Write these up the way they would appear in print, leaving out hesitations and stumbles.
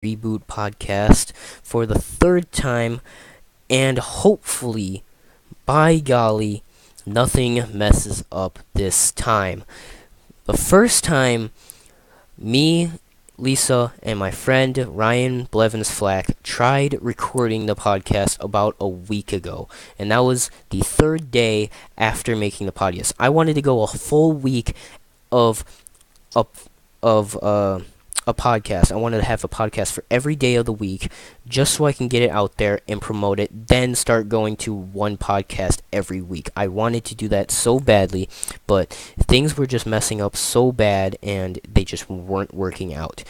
Reboot Podcast for the third time, and hopefully, by golly, nothing messes up this time. The first time, me, Lisa, and my friend Ryan Blevins Flack tried recording the podcast about a week ago, and that was the third day after making the podcast. I wanted to go a full week of of of a podcast. I wanted to have a podcast for every day of the week just so I can get it out there and promote it, then start going to one podcast every week. I wanted to do that so badly, but things were just messing up so bad and they just weren't working out.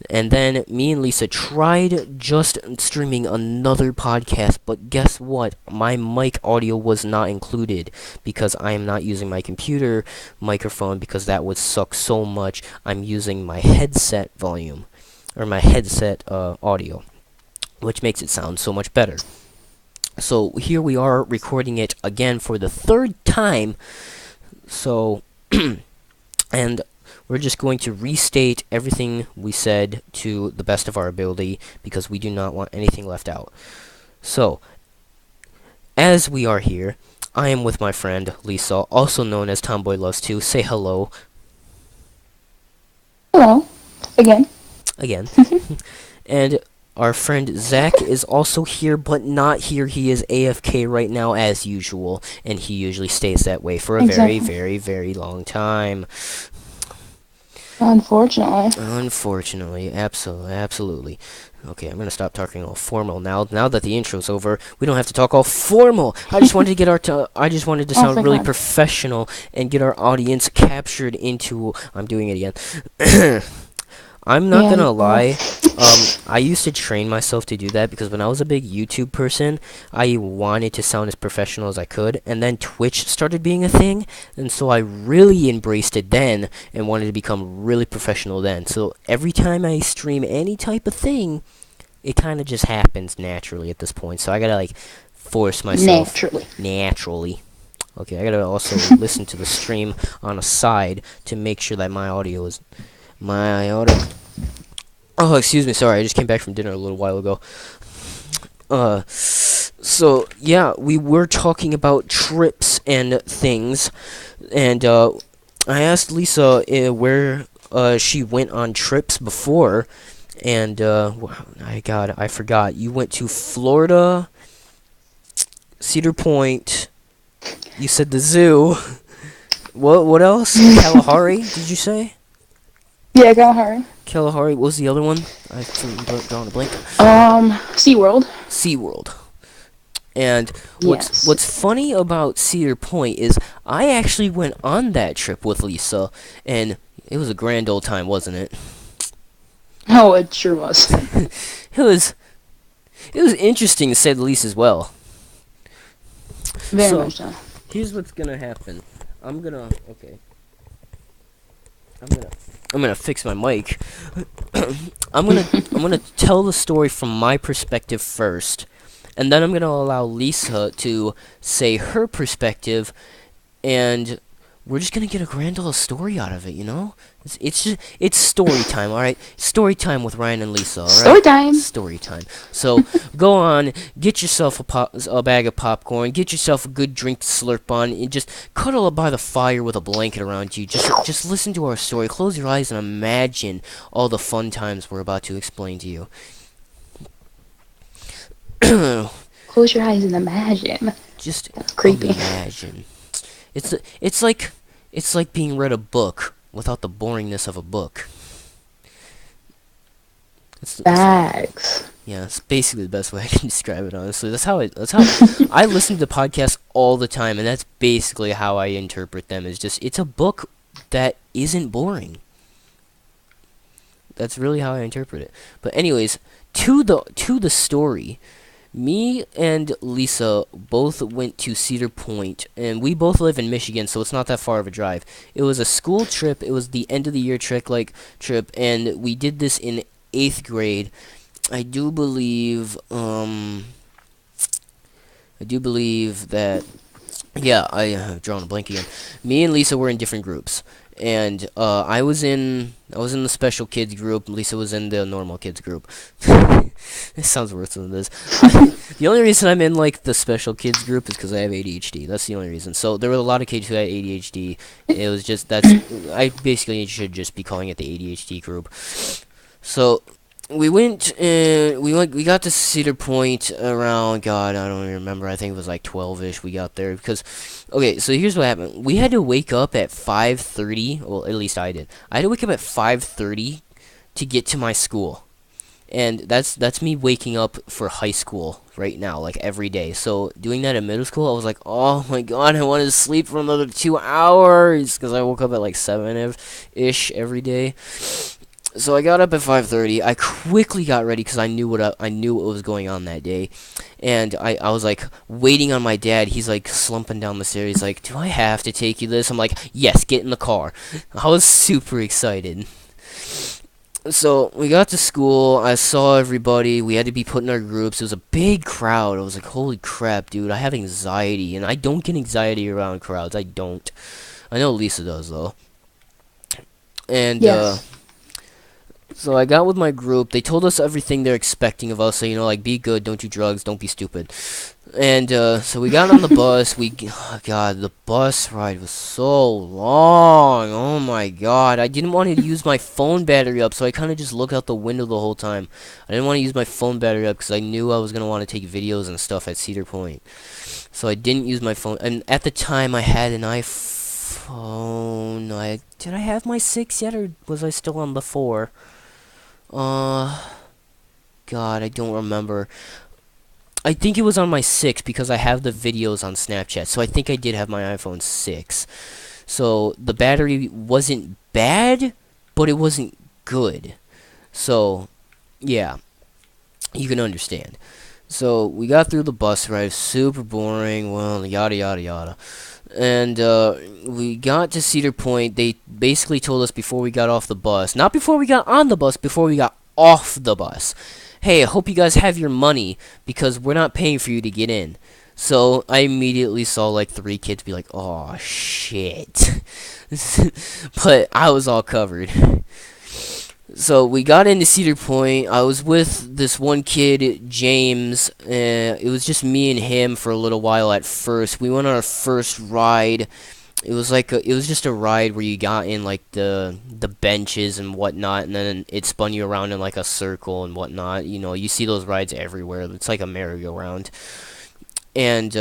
And then me and Lisa tried just streaming another podcast, but guess what? My mic audio was not included because I am not using my computer microphone because that would suck so much. I'm using my headset volume or my headset audio, which makes it sound so much better. So here we are recording it again for the third time. So and we're just going to restate everything we said to the best of our ability because we do not want anything left out. So as we are here, I am with my friend Lisa, also known as Tomboy Loves 2. Say hello. Hello. Again. And our friend Zach is also here, but not here. He is AFK right now, as usual, and he usually stays that way for a very, very, very long time. Unfortunately, absolutely. Okay, I'm gonna stop talking all formal now. Now that the intro's over, we don't have to talk all formal. I just wanted to get I just wanted to sound really professional and get our audience captured into. I'm doing it again. I'm not gonna lie, I used to train myself to do that because when I was a big YouTube person, I wanted to sound as professional as I could, and then Twitch started being a thing, and so I really embraced it then and wanted to become really professional then. So every time I stream any type of thing, it kind of just happens naturally at this point. So I gotta force myself naturally. Okay, I gotta also listen to the stream on a side to make sure that my audio is. Oh, excuse me, sorry, I just came back from dinner a little while ago. So, yeah, we were talking about trips and things, and, I asked Lisa where, she went on trips before, and, I forgot. You went to Florida, Cedar Point, you said the zoo. What else? Kalahari, did you say? Yeah, Kalahari. What was the other one? I've drawn a blank. SeaWorld. And what's funny about Cedar Point is I actually went on that trip with Lisa, and it was a grand old time, wasn't it? Oh, it sure was. It was interesting to say the least as well. Very much so. Here's what's gonna happen. I'm gonna fix my mic. I'm gonna tell the story from my perspective first, and then I'm gonna allow Lisa to say her perspective, and we're just gonna get a grand old story out of it, you know? It's story time, alright? Story time with Ryan and Lisa, alright? Story time. So, go on, get yourself a bag of popcorn, get yourself a good drink to slurp on, and just cuddle up by the fire with a blanket around you. Just listen to our story, close your eyes, and imagine all the fun times we're about to explain to you. Close your eyes and imagine. Just creepy. Imagine. It's like being read a book without the boringness of a book. Facts. Yeah, it's basically the best way I can describe it. Honestly, that's how I listen to podcasts all the time, and that's basically how I interpret them. It's a book that isn't boring. That's really how I interpret it. But anyways, to the story. Me and Lisa both went to Cedar Point, and we both live in Michigan, so it's not that far of a drive. It was a school trip. It was the end of the year trip, and we did this in 8th grade. I do believe that. Yeah, I have drawn a blank again. Me and Lisa were in different groups, and I was in the special kids group. Lisa was in the normal kids group. It sounds worse than this. The only reason I'm in like the special kids group is because I have ADHD. That's the only reason. So there were a lot of kids who had ADHD. It was just I basically should just be calling it the ADHD group. So we got to Cedar Point around, God, I don't even remember. I think it was like 12ish. We got there because, okay, so here's what happened. We had to wake up at 5:30. Well, at least I did. I had to wake up at 5:30 to get to my school, and that's me waking up for high school right now, like every day. So doing that in middle school, I was like, oh my God, I wanted to sleep for another 2 hours because I woke up at like 7ish every day. So I got up at 5:30. I quickly got ready because I knew what was going on that day, and I was like waiting on my dad. He's like slumping down the stairs. He's like, "Do I have to take you this?" I'm like, "Yes, get in the car." I was super excited. So we got to school. I saw everybody. We had to be put in our groups. It was a big crowd. I was like, "Holy crap, dude! I have anxiety, and I don't get anxiety around crowds. I don't. I know Lisa does though." And Yes. So I got with my group. They told us everything they're expecting of us. So, like, be good, don't do drugs, don't be stupid. And so we got on the bus. Oh God, the bus ride was so long. Oh my God, I didn't want to use my phone battery up, so I kind of just looked out the window the whole time. I didn't want to use my phone battery up because I knew I was gonna want to take videos and stuff at Cedar Point. So I didn't use my phone. And at the time, I had an iPhone. Did I have my 6 yet, or was I still on the 4? God, I don't remember. I think it was on my 6 because I have the videos on Snapchat. So I think I did have my iPhone 6. So the battery wasn't bad, but it wasn't good. So, yeah, you can understand. So we got through the bus ride, super boring, well, yada yada yada. And we got to Cedar Point. They basically told us before we got off the bus, not before we got on the bus, before we got off the bus, hey, I hope you guys have your money because we're not paying for you to get in. So I immediately saw like 3 kids be like, oh shit. But I was all covered. So we got into Cedar Point. I was with this one kid, James. It was just me and him for a little while at first. We went on our first ride. It was just a ride where you got in like the benches and whatnot, and then it spun you around in like a circle and whatnot. You see those rides everywhere. It's like a merry-go-round. And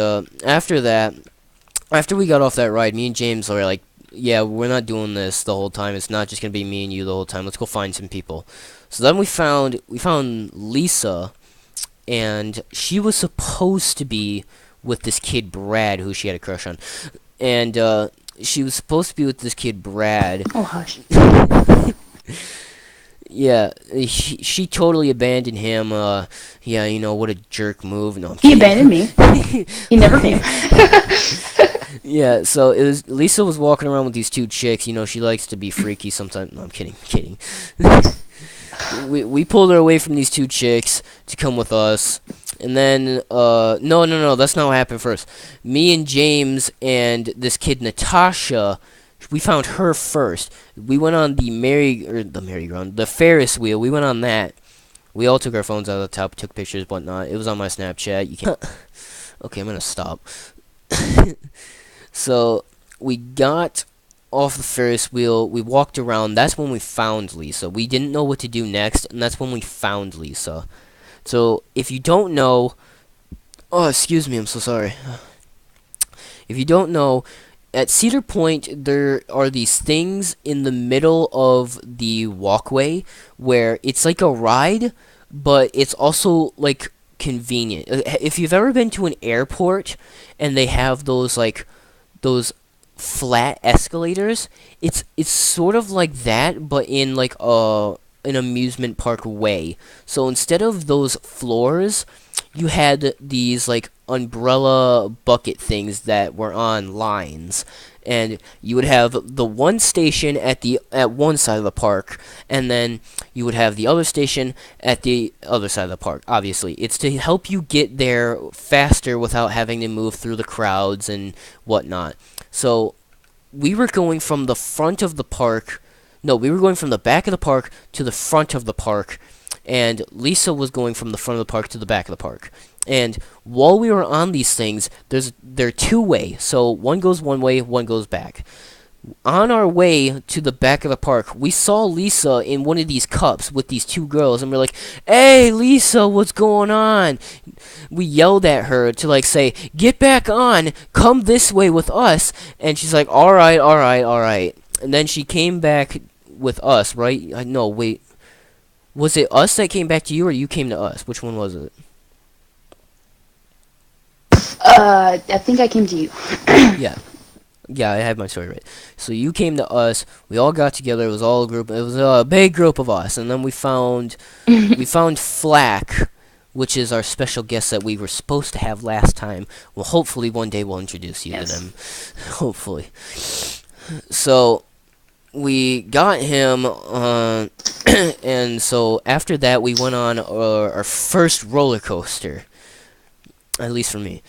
after we got off that ride, me and James were like, yeah, we're not doing this the whole time. It's not just gonna be me and you the whole time. Let's go find some people. So then we found Lisa, and she was supposed to be with this kid Brad, who she had a crush on, and she was supposed to be with this kid Brad. Oh hush. Yeah, she totally abandoned him. Yeah, what a jerk move. No, I'm He kidding. abandoned me. He never came. Yeah, so Lisa was walking around with these 2 chicks. She likes to be freaky sometimes. No, I'm kidding. We pulled her away from these 2 chicks to come with us. And then, no, that's not what happened first. Me and James and this kid Natasha, we found her first. We went on the merry-go-round, the Ferris wheel. We went on that. We all took our phones out of the top, took pictures, whatnot. It was on my Snapchat. You can't. Okay, I'm gonna stop. So we got off the Ferris wheel. We walked around. That's when we found Lisa. We didn't know what to do next, and that's when we found Lisa. So if you don't know, oh, excuse me, I'm so sorry. If you don't know, at Cedar Point, there are these things in the middle of the walkway where it's like a ride, but it's also like convenient. If you've ever been to an airport and they have those flat escalators, it's sort of like that, but in like an amusement park way. So instead of those floors, you had these like umbrella bucket things that were on lines, and you would have the one station at one side of the park, and then you would have the other station at the other side of the park. Obviously, it's to help you get there faster without having to move through the crowds and whatnot. So we were going from the front of the park. No, we were going from the back of the park to the front of the park, and Lisa was going from the front of the park to the back of the park. And while we were on these things, they're two-way, so one goes one way, one goes back. On our way to the back of the park, we saw Lisa in one of these cups with these two girls, and we're like, "Hey, Lisa, what's going on?" We yelled at her to like say, "Get back on, come this way with us," and she's like, "All right, all right, all right." And then she came back with us, right? No, wait, was it us that came back to you, or you came to us? Which one was it? I think I came to you. Yeah. Yeah, I have my story right. So you came to us. We all got together. It was all a group. It was a big group of us, and then we found Flack, which is our special guest that we were supposed to have last time. Well, hopefully one day we'll introduce you to them. Hopefully. So we got him, and so after that we went on our first roller coaster. At least for me.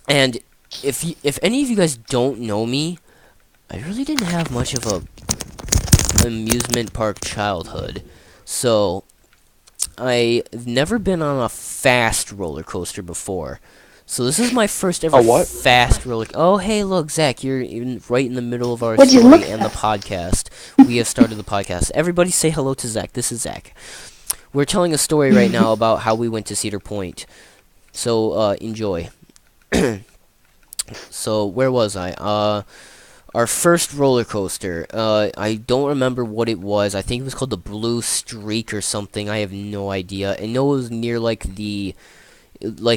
And if any of you guys don't know me, I really didn't have much of a amusement park childhood. So I've never been on a fast roller coaster before. So this is my first ever fast roller. Oh, hey, look, Zach, you're right in the middle of our story and the podcast. We have started the podcast. Everybody say hello to Zach. This is Zach. We're telling a story right now about how we went to Cedar Point. So enjoy. So where was I? Our first roller coaster. I don't remember what it was. I think it was called the Blue Streak or something. I have no idea. I know it was near like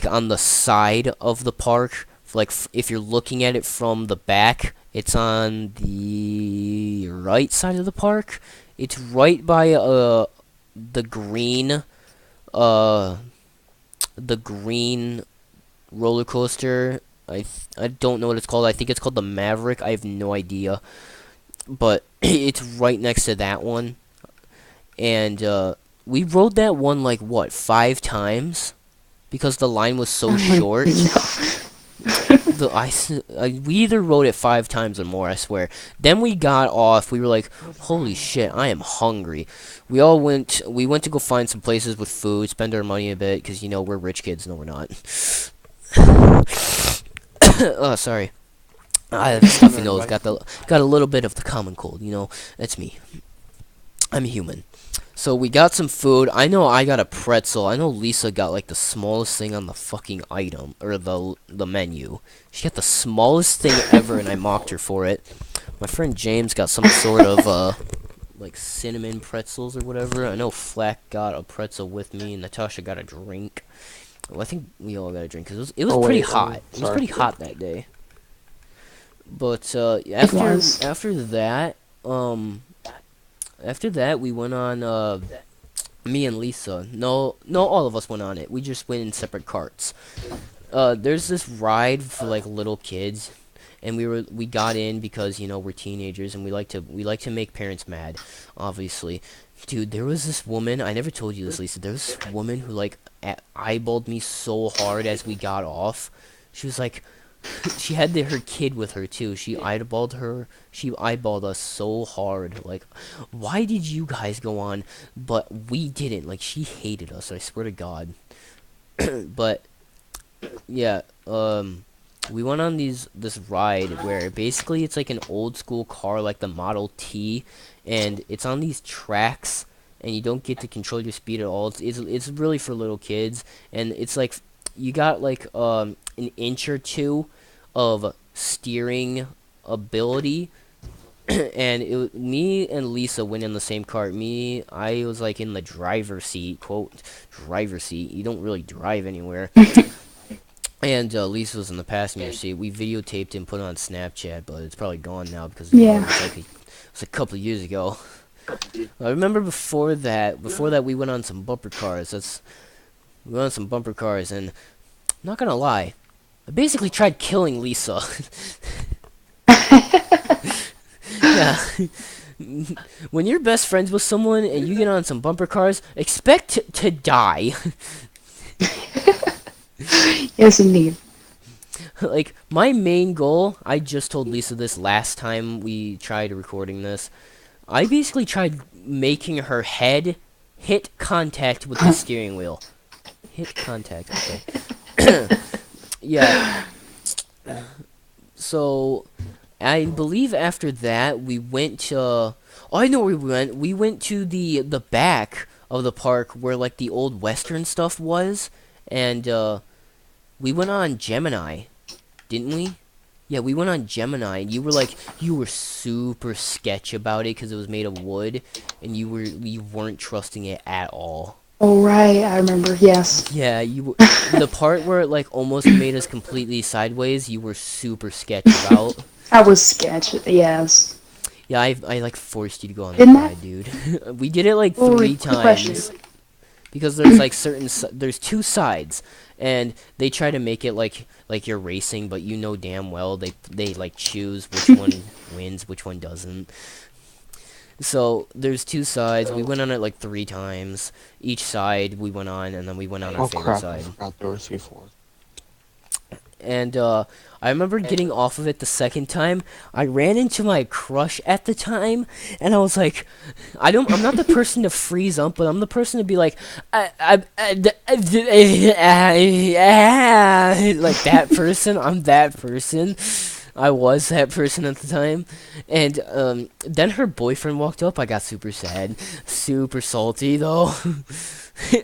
on the side of the park. Like if you're looking at it from the back, it's on the right side of the park. It's right by the green roller coaster. I don't know what it's called. I think it's called the Maverick. I have no idea. But it's right next to that one. And we rode that one like, what, 5 times? Because the line was so short. We either rode it 5 times or more, I swear. Then we got off. We were like, holy shit, I am hungry. We went to go find some places with food, spend our money a bit, because, you know, we're rich kids. No, we're not. Oh, sorry. I have stuffy nose. Got a little bit of the common cold. You know, that's me. I'm human. So we got some food. I know I got a pretzel. I know Lisa got like the smallest thing on the fucking item or the menu. She got the smallest thing ever, and I mocked her for it. My friend James got some sort of like cinnamon pretzels or whatever. I know Flack got a pretzel with me, and Natasha got a drink. Well, I think we all got a drink because it was pretty hot. It was pretty hot that day. But after that we went on. Me and Lisa. No, all of us went on it. We just went in separate carts. There's this ride for like little kids, and we got in because, you know, we're teenagers and we like to make parents mad, obviously. Dude, there was this woman. I never told you this, Lisa. There was this woman who like eyeballed me so hard as we got off. She was like, she had her kid with her too. She eyeballed us so hard. Like, why did you guys go on, but we didn't? Like, she hated us. I swear to God. But yeah, we went on this ride where basically it's like an old school car, like the Model T, and it's on these tracks, and you don't get to control your speed at all. It's really for little kids, and it's like you got like an inch or two of steering ability. And me and Lisa went in the same cart. I was like in the driver's seat, quote, driver's seat. You don't really drive anywhere. And Lisa was in the passenger seat. We videotaped and put it on Snapchat, but it's probably gone now because it was a couple of years ago. I remember before that we went on some bumper cars. We went on some bumper cars, and I'm not gonna lie, I basically tried killing Lisa. Yeah. When you're best friends with someone and you get on some bumper cars, expect to die. Yes, indeed. like my main goal, I just told Lisa this last time we tried recording this. I basically tried making her head hit contact with the steering wheel. Hit contact, okay. Yeah. So, I believe after that we went to. Oh, I know where we went. We went to the back of the park where like the old Western stuff was, and we went on Gemini, didn't we? Yeah, we went on Gemini, and you were super sketch about it because it was made of wood, and you weren't trusting it at all. Oh, right, I remember, yes. Yeah, the part where it like almost made us completely sideways, you were super sketch about. I was sketch, yes. Yeah, I like forced you to go on Didn't that ride, dude. We did it like Oh, 3 quick question. times because there's like there's 2 sides, and they try to make it like you're racing, but you know damn well they like choose which one wins, which one doesn't. So there's 2 sides. We went on it like 3 times. Each side we went on, and then we went on our favorite crap, I side. forgot there was before. And I remember getting off of it the second time. I ran into my crush at the time, and I was like, I'm not the person to freeze up, but I'm the person to be like, like that person. I'm that person. I was that person at the time. And then her boyfriend walked up. I got super sad, super salty though.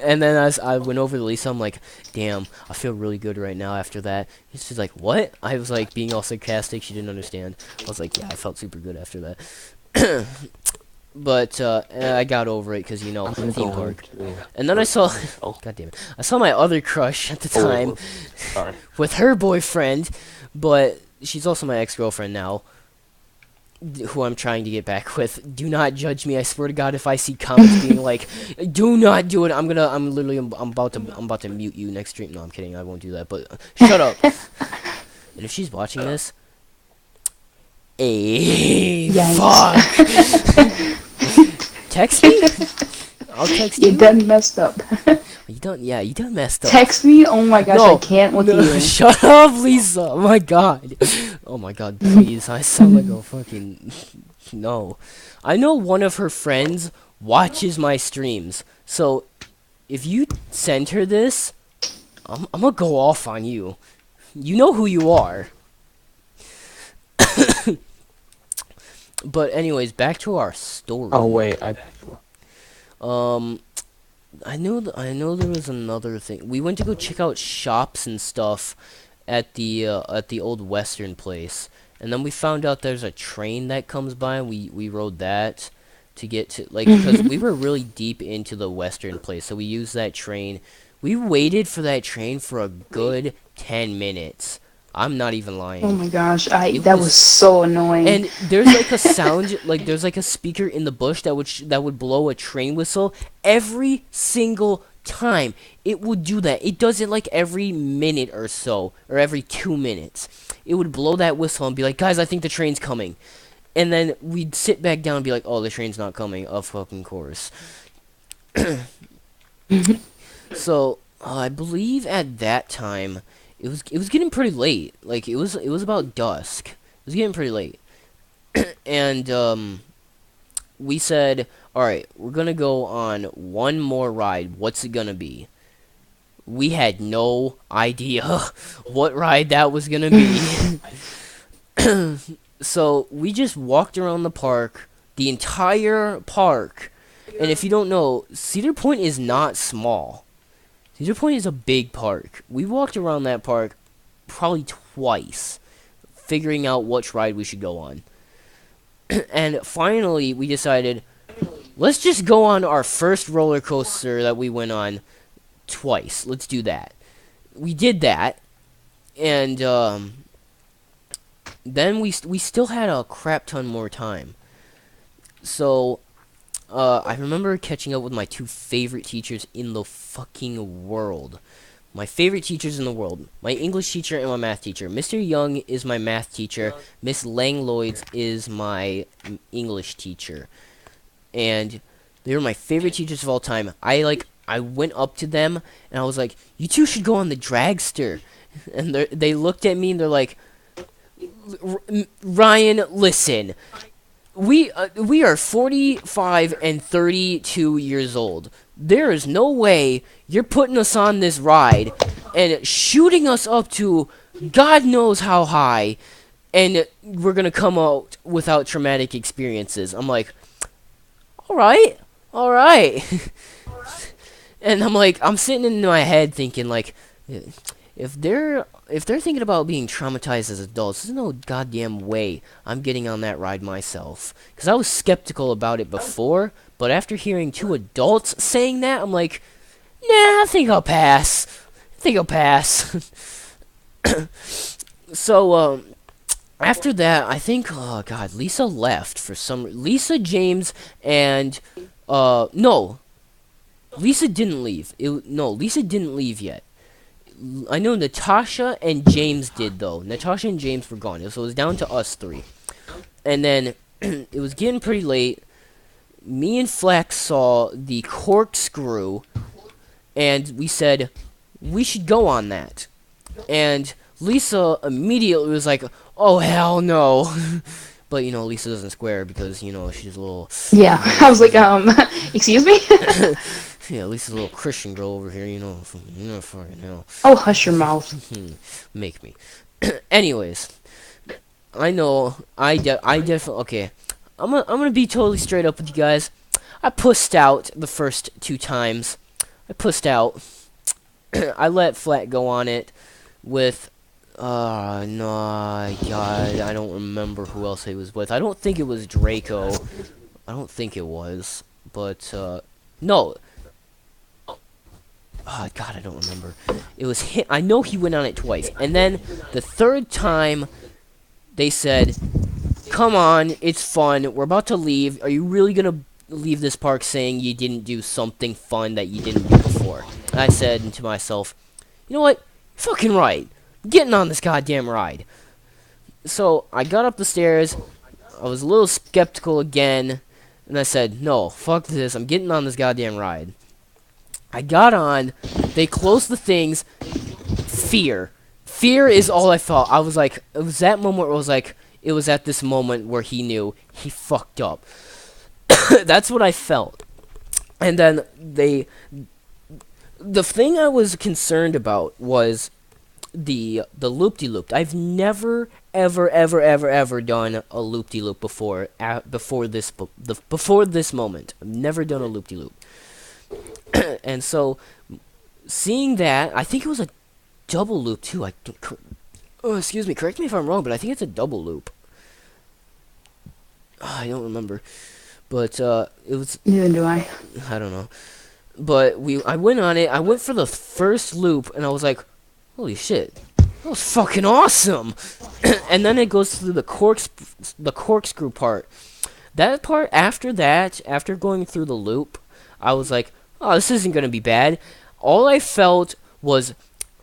And then as I went over to Lisa, I'm like, damn, I feel really good right now after that. She's like, what? I was like being all sarcastic. She didn't understand. I was like, yeah, I felt super good after that. But I got over it because, you know, theme park. And then I saw, god damn it, I saw my other crush at the time Sorry. with her boyfriend, but she's also my ex-girlfriend now, who I'm trying to get back with. Do not judge me. I swear to God, if I see comments being like, "Do not do it," I'm about to mute you next stream. No, I'm kidding. I won't do that. But shut up. And if she's watching this, fuck. Text me. I'll text you. You done messed up. You done? Yeah, you done messed up. Text me? Oh my gosh, No, I can't with no, you. shut up, Lisa. Oh my god. Oh my god, please. I sound like a fucking... No. I know one of her friends watches my streams. So, if you send her this, I'm gonna go off on you. You know who you are. But anyways, back to our story. Oh wait, I know there was another thing. We went to go check out shops and stuff at the old Western place, and then we found out there's a train that comes by, and we rode that to get to, like, because we were really deep into the Western place, so we used that train. We waited for that train for a good 10 minutes. I'm not even lying. Oh my gosh, that was so annoying. And there's like a sound, like there's like a speaker in the bush that would blow a train whistle every single time. It would do that. It does it like every minute or so, or every 2 minutes. It would blow that whistle and be like, guys, I think the train's coming. And then we'd sit back down and be like, oh, the train's not coming. Of fucking course. So, I believe at that time, it was getting pretty late. Like, it was about dusk. It was getting pretty late. And, we said, alright, we're gonna go on one more ride. What's it gonna be? We had no idea what ride that was gonna be. So, we just walked around the park, the entire park. And if you don't know, Cedar Point is not small. Cedar Point is a big park. We walked around that park probably twice, figuring out which ride we should go on. And finally, we decided, let's just go on our first roller coaster that we went on twice. Let's do that. We did that, and then we still had a crap ton more time. So, I remember catching up with my 2 favorite teachers in the fucking world. My favorite teachers in the world. My English teacher and my math teacher. Mr. Young is my math teacher. Miss Langloids is my English teacher. And they were my favorite teachers of all time. I I went up to them and I was like, "You two should go on the dragster." And they looked at me and they're like, "Ryan, listen. We are 45 and 32 years old. There is no way you're putting us on this ride and shooting us up to God knows how high, and we're gonna come out without traumatic experiences." I'm like, all right. And I'm like, I'm sitting in my head thinking like, if they're thinking about being traumatized as adults, there's no goddamn way I'm getting on that ride myself. Because I was skeptical about it before, but after hearing two adults saying that, I'm like, nah, I think I'll pass. So, after that, I think, oh god, Lisa left for some... Lisa, James, and, no. Lisa didn't leave. Lisa didn't leave yet. I know Natasha and James did, though. Natasha and James were gone, so it was down to us three. And then, it was getting pretty late. Me and Flex saw the corkscrew, and we said, we should go on that. And Lisa immediately was like, oh, hell no. But, Lisa doesn't square because, she's a little... Yeah, I was like, excuse me? Yeah, Lisa's a little Christian girl over here, fucking hell. Oh, hush your mouth. Make me. Anyways, I know, I definitely... Okay, I'm gonna be totally straight up with you guys. I pussed out the first 2 times. I pussed out. I let Flat go on it with... no, God, I don't remember who else he was with. I don't think it was Draco. I don't think it was. But, no. Oh, God, I don't remember. It was him. I know he went on it twice. And then, the 3rd time, they said, come on, it's fun. We're about to leave. Are you really gonna leave this park saying you didn't do something fun that you didn't do before? And I said to myself, you know what? You're fucking right. I'm getting on this goddamn ride. So, I got up the stairs. I was a little skeptical again. And I said, no, fuck this. I'm getting on this goddamn ride. I got on. They closed the things. Fear. Fear is all I felt. I was like, it was that moment where it was at this moment where he knew he fucked up. That's what I felt. And then the thing I was concerned about was the loop-de-loop. I've never ever done a loop-de-loop before this moment. I've never done a loop-de-loop. And so seeing that, I think it was a double loop too. Excuse me, correct me if I'm wrong, but I think it's a double loop. I don't remember. But it was... Neither do I. I don't know. But I went on it. I went for the first loop, and I was like, holy shit, that was fucking awesome. And then it goes through the corkscrew part. That part, after going through the loop, I was like, oh, this isn't going to be bad. All I felt was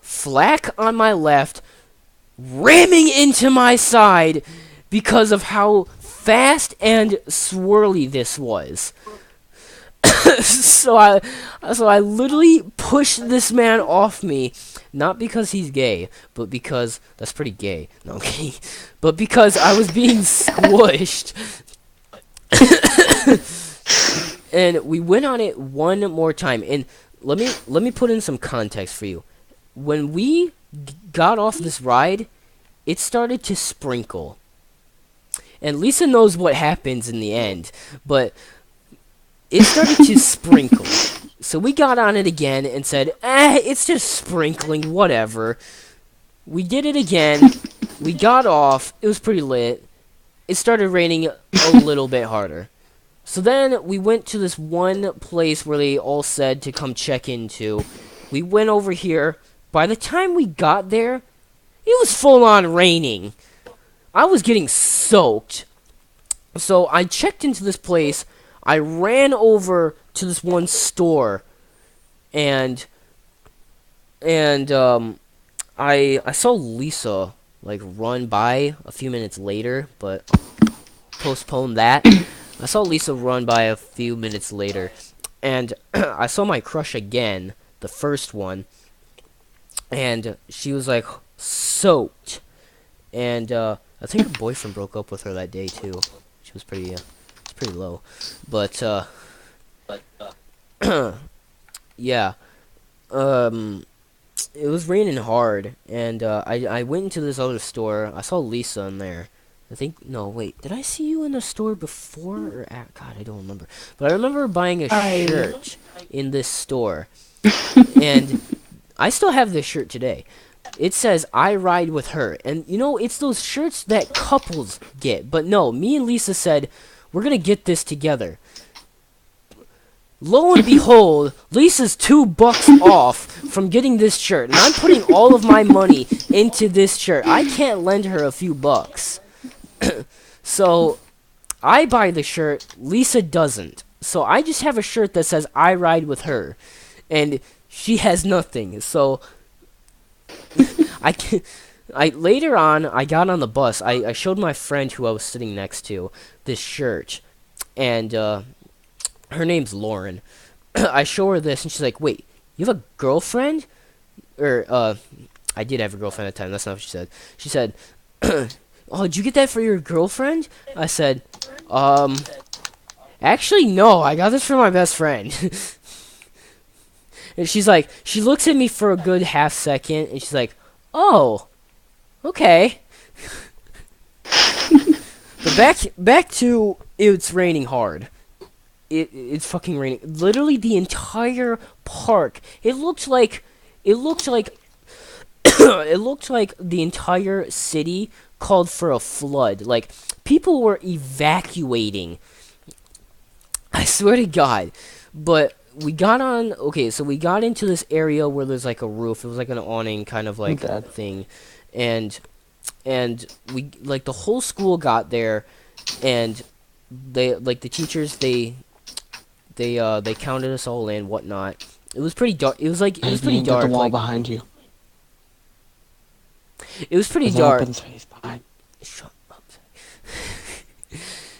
flak on my left, ramming into my side because of how fast and swirly this was. So I literally pushed this man off me, not because he's gay, but because that's pretty gay. No, okay, but because I was being squished. And we went on it one more time, and let me put in some context for you. When we got off this ride, it started to sprinkle. And Lisa knows what happens in the end, but it started to sprinkle. So we got on it again and said, it's just sprinkling, whatever. We did it again. We got off. It was pretty lit. It started raining a little bit harder. So then we went to this one place where they all said to come check into. We went over here. By the time we got there, it was full on raining. I was getting soaked. So I checked into this place. I ran over to this one store, and I saw Lisa like run by a few minutes later, but postponed that. I saw Lisa run by a few minutes later, And I saw my crush again, the first one, and she was like soaked. And I think her boyfriend broke up with her that day too. She was it's pretty low, but yeah. It was raining hard, and I went into this other store. I saw Lisa in there. I think no, wait, did I see you in the store before or at? God, I don't remember. But I remember buying a shirt in this store, and I still have this shirt today. It says "I ride with her," and you know it's those shirts that couples get. But no, me and Lisa said we're gonna get this together. Lo and behold, Lisa's $2 off from getting this shirt, and I'm putting all of my money into this shirt. I can't lend her a few bucks. So, I buy the shirt, Lisa doesn't. So, I just have a shirt that says, I ride with her. And she has nothing. So, later on, I got on the bus. I showed my friend who I was sitting next to this shirt. And, her name's Lauren. I show her this, and she's like, wait, you have a girlfriend? Or, I did have a girlfriend at the time. That's not what she said. She said, oh, did you get that for your girlfriend? I said, actually, no. I got this for my best friend. And she's like, she looks at me for a good half second, and she's like, oh, okay. But back to it's raining hard. It's fucking raining. Literally the entire park. It looked like it looked like the entire city called for a flood. Like people were evacuating. I swear to God. But we got on so we got into this area where there's like a roof. It was like an awning kind of like thing. And we like the whole school got there, and they like the teachers they counted us all in, whatnot. It was pretty dark. It was pretty dark. The wall like, behind you. It was pretty There's dark. Open space behind. Shut up.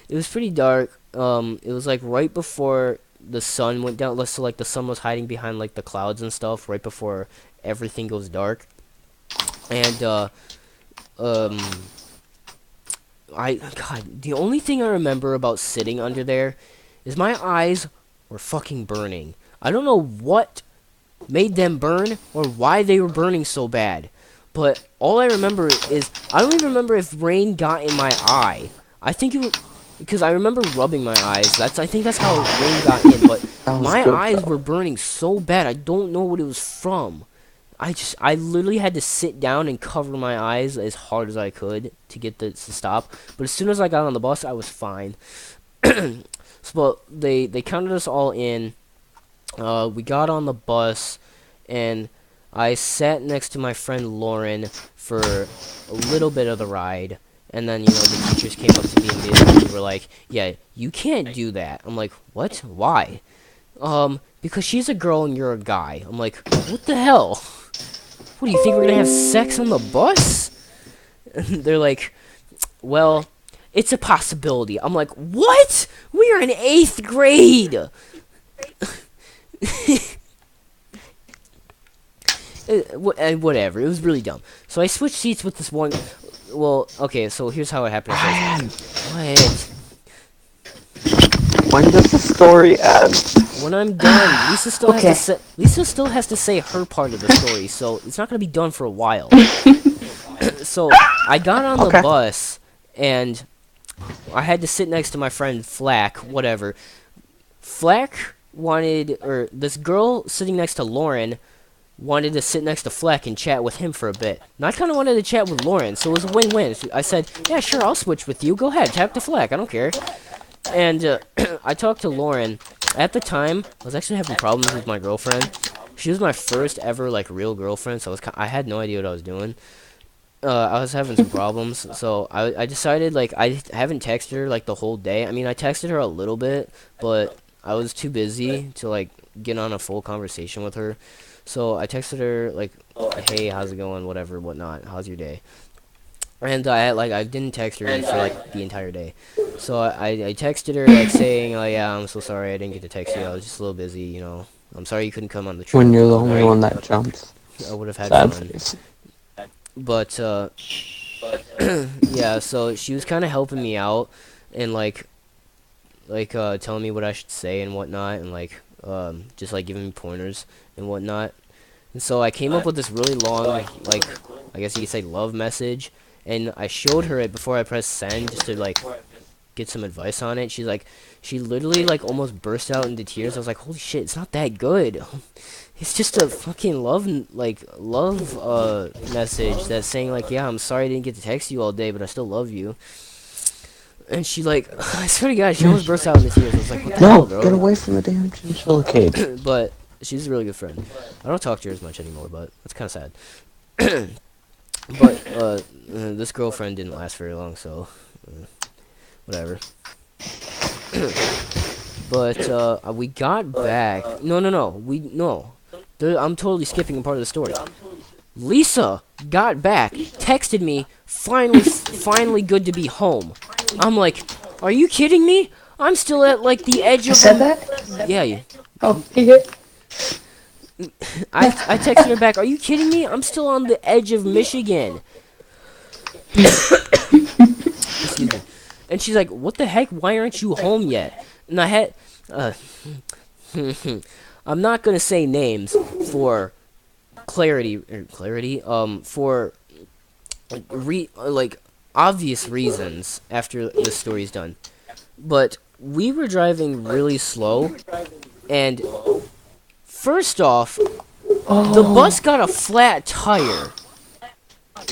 It was pretty dark. It was like right before the sun went down. So like the sun was hiding behind like the clouds and stuff. Right before everything goes dark. And God, the only thing I remember about sitting under there is my eyes were fucking burning. I don't know what made them burn or why they were burning so bad. But all I remember is, I don't even remember if rain got in my eye. I think it was, because I remember rubbing my eyes. I think that's how rain got in. But my eyes were burning so bad, I don't know what it was from. I literally had to sit down and cover my eyes as hard as I could to get this to stop. But as soon as I got on the bus, I was fine. So they counted us all in. We got on the bus, and I sat next to my friend Lauren for a little bit of the ride. And then, the teachers came up to me and basically were like, yeah, you can't do that. I'm like, what? Why? Because she's a girl and you're a guy. I'm like, what the hell? What, do you think we're gonna have sex on the bus? And they're like, well, it's a possibility. I'm like, what? We are in 8th grade! Whatever, it was really dumb. So I switched seats with this one. Well, okay, so here's how it happened. What? When does the story end? When I'm done, Lisa still has to say her part of the story, so it's not gonna be done for a while. So I got on the bus, and I had to sit next to my friend Flack. Whatever. Flack wanted, or this girl sitting next to Lauren wanted to sit next to Fleck and chat with him for a bit. And I kind of wanted to chat with Lauren, so it was a win-win. I said, yeah, sure, I'll switch with you. Go ahead, chat to Fleck. I don't care. And I talked to Lauren. At the time, I was actually having problems with my girlfriend. She was my first ever, like, real girlfriend, so I had no idea what I was doing. I was having some problems, so I decided, like, I haven't texted her, like, the whole day. I mean, I texted her a little bit, but I was too busy to, like, get on a full conversation with her. So I texted her, like, hey, how's it going, whatever, whatnot, how's your day? And I didn't text her for like the entire day, so I texted her like saying, "Oh yeah, I'm so sorry I didn't get to text you. I was just a little busy, you know. I'm sorry you couldn't come on the trip. When you're the But only one that jumps. I would have had Sad fun." face. But yeah, so she was kind of helping me out and telling me what I should say and whatnot, and just like giving me pointers and whatnot. And so I came up with this really long, like, I guess you could say love message, and I showed her it before I pressed send just to like get some advice on it. She literally like almost burst out into tears. I was like, holy shit, it's not that good. It's just a fucking love message that's saying like, yeah, I'm sorry I didn't get to text you all day, but I still love you. And she like, I swear to God, she almost burst out into tears. I was like, what the hell, No, bro? get away from the damn chinchilla cage. But she's a really good friend. I don't talk to her as much anymore, but that's kind of sad. But this girlfriend didn't last very long, so whatever. But we got back. No. I'm totally skipping a part of the story. Lisa got back, texted me, finally good to be home. I'm like, are you kidding me? I'm still at like the edge You of. said that? Yeah. Oh, you good? I texted her back. Are you kidding me? I'm still on the edge of Michigan. Excuse me. And she's like, what the heck? Why aren't you home yet? And I had. I'm not gonna say names for clarity. For obvious reasons after the story's done. But we were driving really slow, and first off, the bus got a flat tire.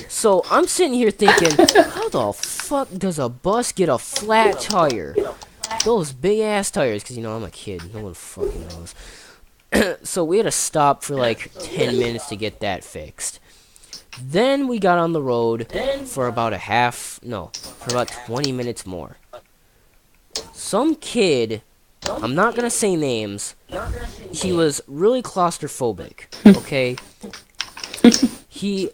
So I'm sitting here thinking, how the fuck does a bus get a flat tire? Those big ass tires, because I'm a kid. No one fucking knows. So we had to stop for like 10 minutes to get that fixed. Then we got on the road for about for about 20 minutes more. Some kid, I'm not gonna say names, he was really claustrophobic, okay? He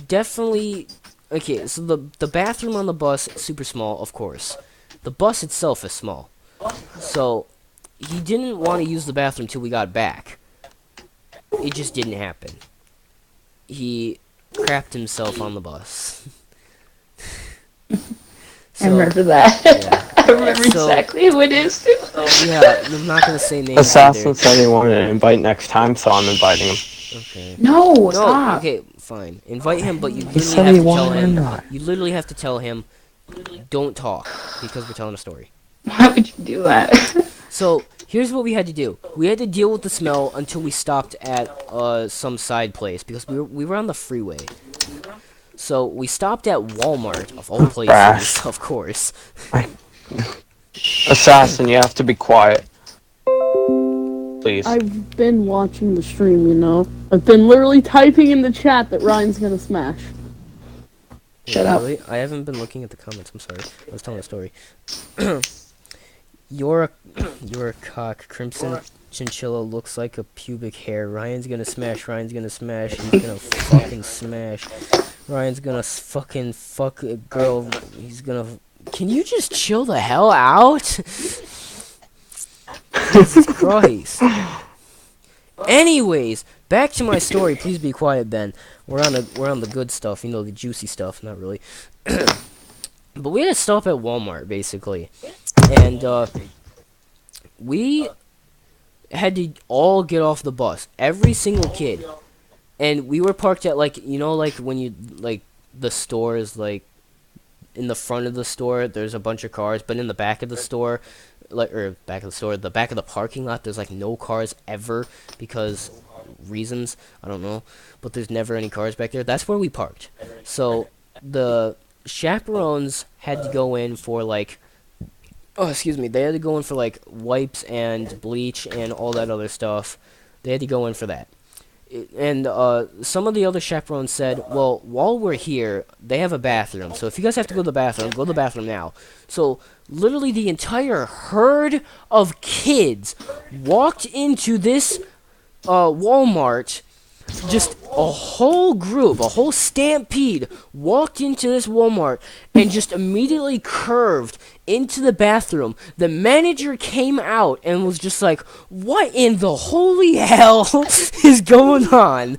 definitely, okay, so the bathroom on the bus is super small, of course. The bus itself is small. So, he didn't want to use the bathroom till we got back. It just didn't happen. He crapped himself on the bus. I remember that. Yeah. I remember exactly who it is, too. Yeah, I'm not gonna say names Assassin either. said he wanted to invite next time, so I'm inviting him. Okay. No, stop. Okay, fine. Invite him, but you He literally said have he to tell wanted him. to. You literally have to tell him, don't talk, because we're telling a story. Why would you do that? So here's what we had to do. We had to deal with the smell until we stopped at some side place because we were on the freeway. So we stopped at Walmart of all places, Brass. of course. Assassin, you have to be quiet. Please. I've been watching the stream, I've been literally typing in the chat that Ryan's gonna smash. Shut up. Really? I haven't been looking at the comments. I'm sorry. I was telling a story. You're a cock. Crimson Chinchilla looks like a pubic hair. Ryan's gonna smash. He's gonna fucking smash. Ryan's gonna fucking fuck a girl. He's gonna. Can you just chill the hell out? Jesus Christ. Anyways, back to my story. Please be quiet, Ben. We're on the good stuff, the juicy stuff. Not really. But we had to stop at Walmart basically, and we had to all get off the bus. Every single kid. And we were parked at when you the store is in the front of the store there's a bunch of cars, but in the back of the store the back of the parking lot there's no cars ever because reasons, I don't know, but there's never any cars back there. That's where we parked. So the chaperones had to go in for they had to go in for wipes and bleach and all that other stuff. They had to go in for that. And some of the other chaperones said, well, while we're here, they have a bathroom. So if you guys have to go to the bathroom now. So literally the entire herd of kids walked into this Walmart just a whole group, a whole stampede walked into this Walmart and just immediately curved into the bathroom. The manager came out and was just like, "What in the holy hell is going on?"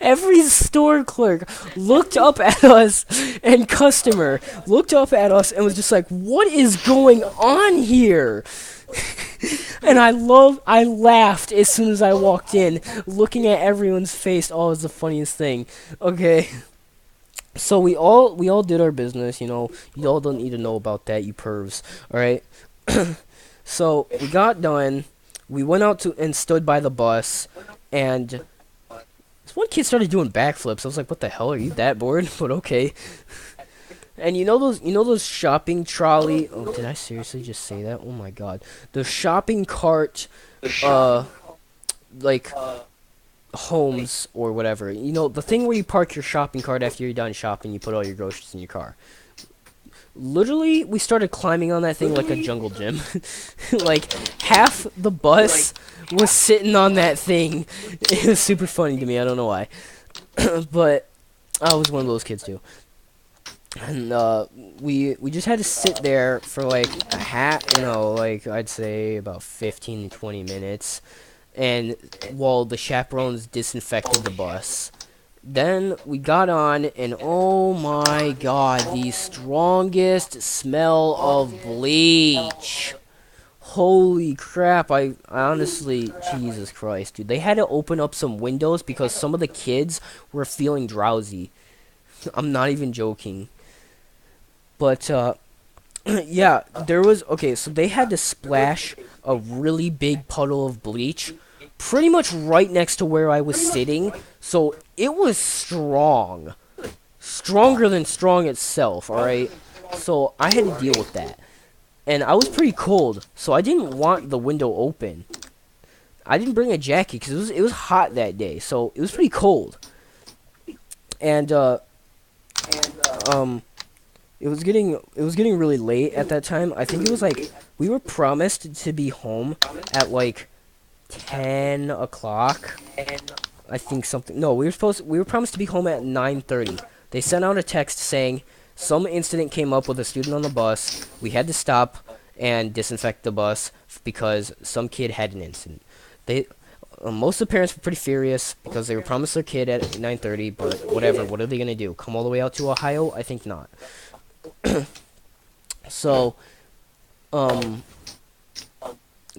Every store clerk looked up at us, and customer looked up at us and was just like, "What is going on here?" And I laughed as soon as I walked in, looking at everyone's face. Oh, it was the funniest thing. Okay. So we all did our business, you know. You all don't need to know about that, you pervs. Alright? So we got done. We went out to and stood by the bus, and this one kid started doing backflips. I was like, "What the hell? Are you that bored?" But okay. And you know those shopping trolley? Oh, did I seriously just say that? Oh my god. The shopping cart, like, homes or whatever. You know, the thing where you park your shopping cart after you're done shopping, you put all your groceries in your car. Literally, we started climbing on that thing like a jungle gym. Like, half the bus was sitting on that thing. It was super funny to me, I don't know why. But I was one of those kids too. And we just had to sit there for like like I'd say about 15 to 20 minutes, and while the chaperones disinfected the bus. Then we got on, and oh my god, the strongest smell of bleach. Holy crap, I honestly, Jesus Christ, dude. They had to open up some windows because some of the kids were feeling drowsy. I'm not even joking. But, yeah, so they had to splash a really big puddle of bleach pretty much right next to where I was sitting, so it was strong. Stronger than strong itself, alright? So I had to deal with that. And I was pretty cold, so I didn't want the window open. I didn't bring a jacket because it was hot that day, so it was pretty cold. And, it was getting really late at that time. I think it was like we were promised to be home at like 10 o'clock. I think something. No, we were promised to be home at 9:30. They sent out a text saying some incident came up with a student on the bus. We had to stop and disinfect the bus because some kid had an incident. Most of the parents were pretty furious because they were promised their kid at 9:30, but whatever. What are they gonna do? Come all the way out to Ohio? I think not. So, God,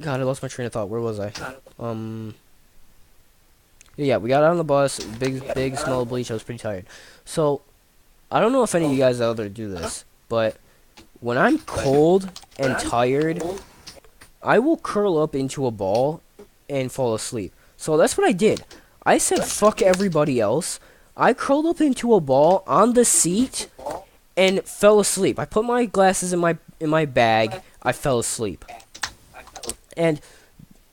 I lost my train of thought. Where was I? Yeah, we got on the bus. Big smell of bleach. I was pretty tired. So, I don't know if any of you guys out there do this, but when I'm cold and tired, I will curl up into a ball and fall asleep. So that's what I did. I said fuck everybody else. I curled up into a ball on the seat and fell asleep. I put my glasses in my bag. I fell asleep. And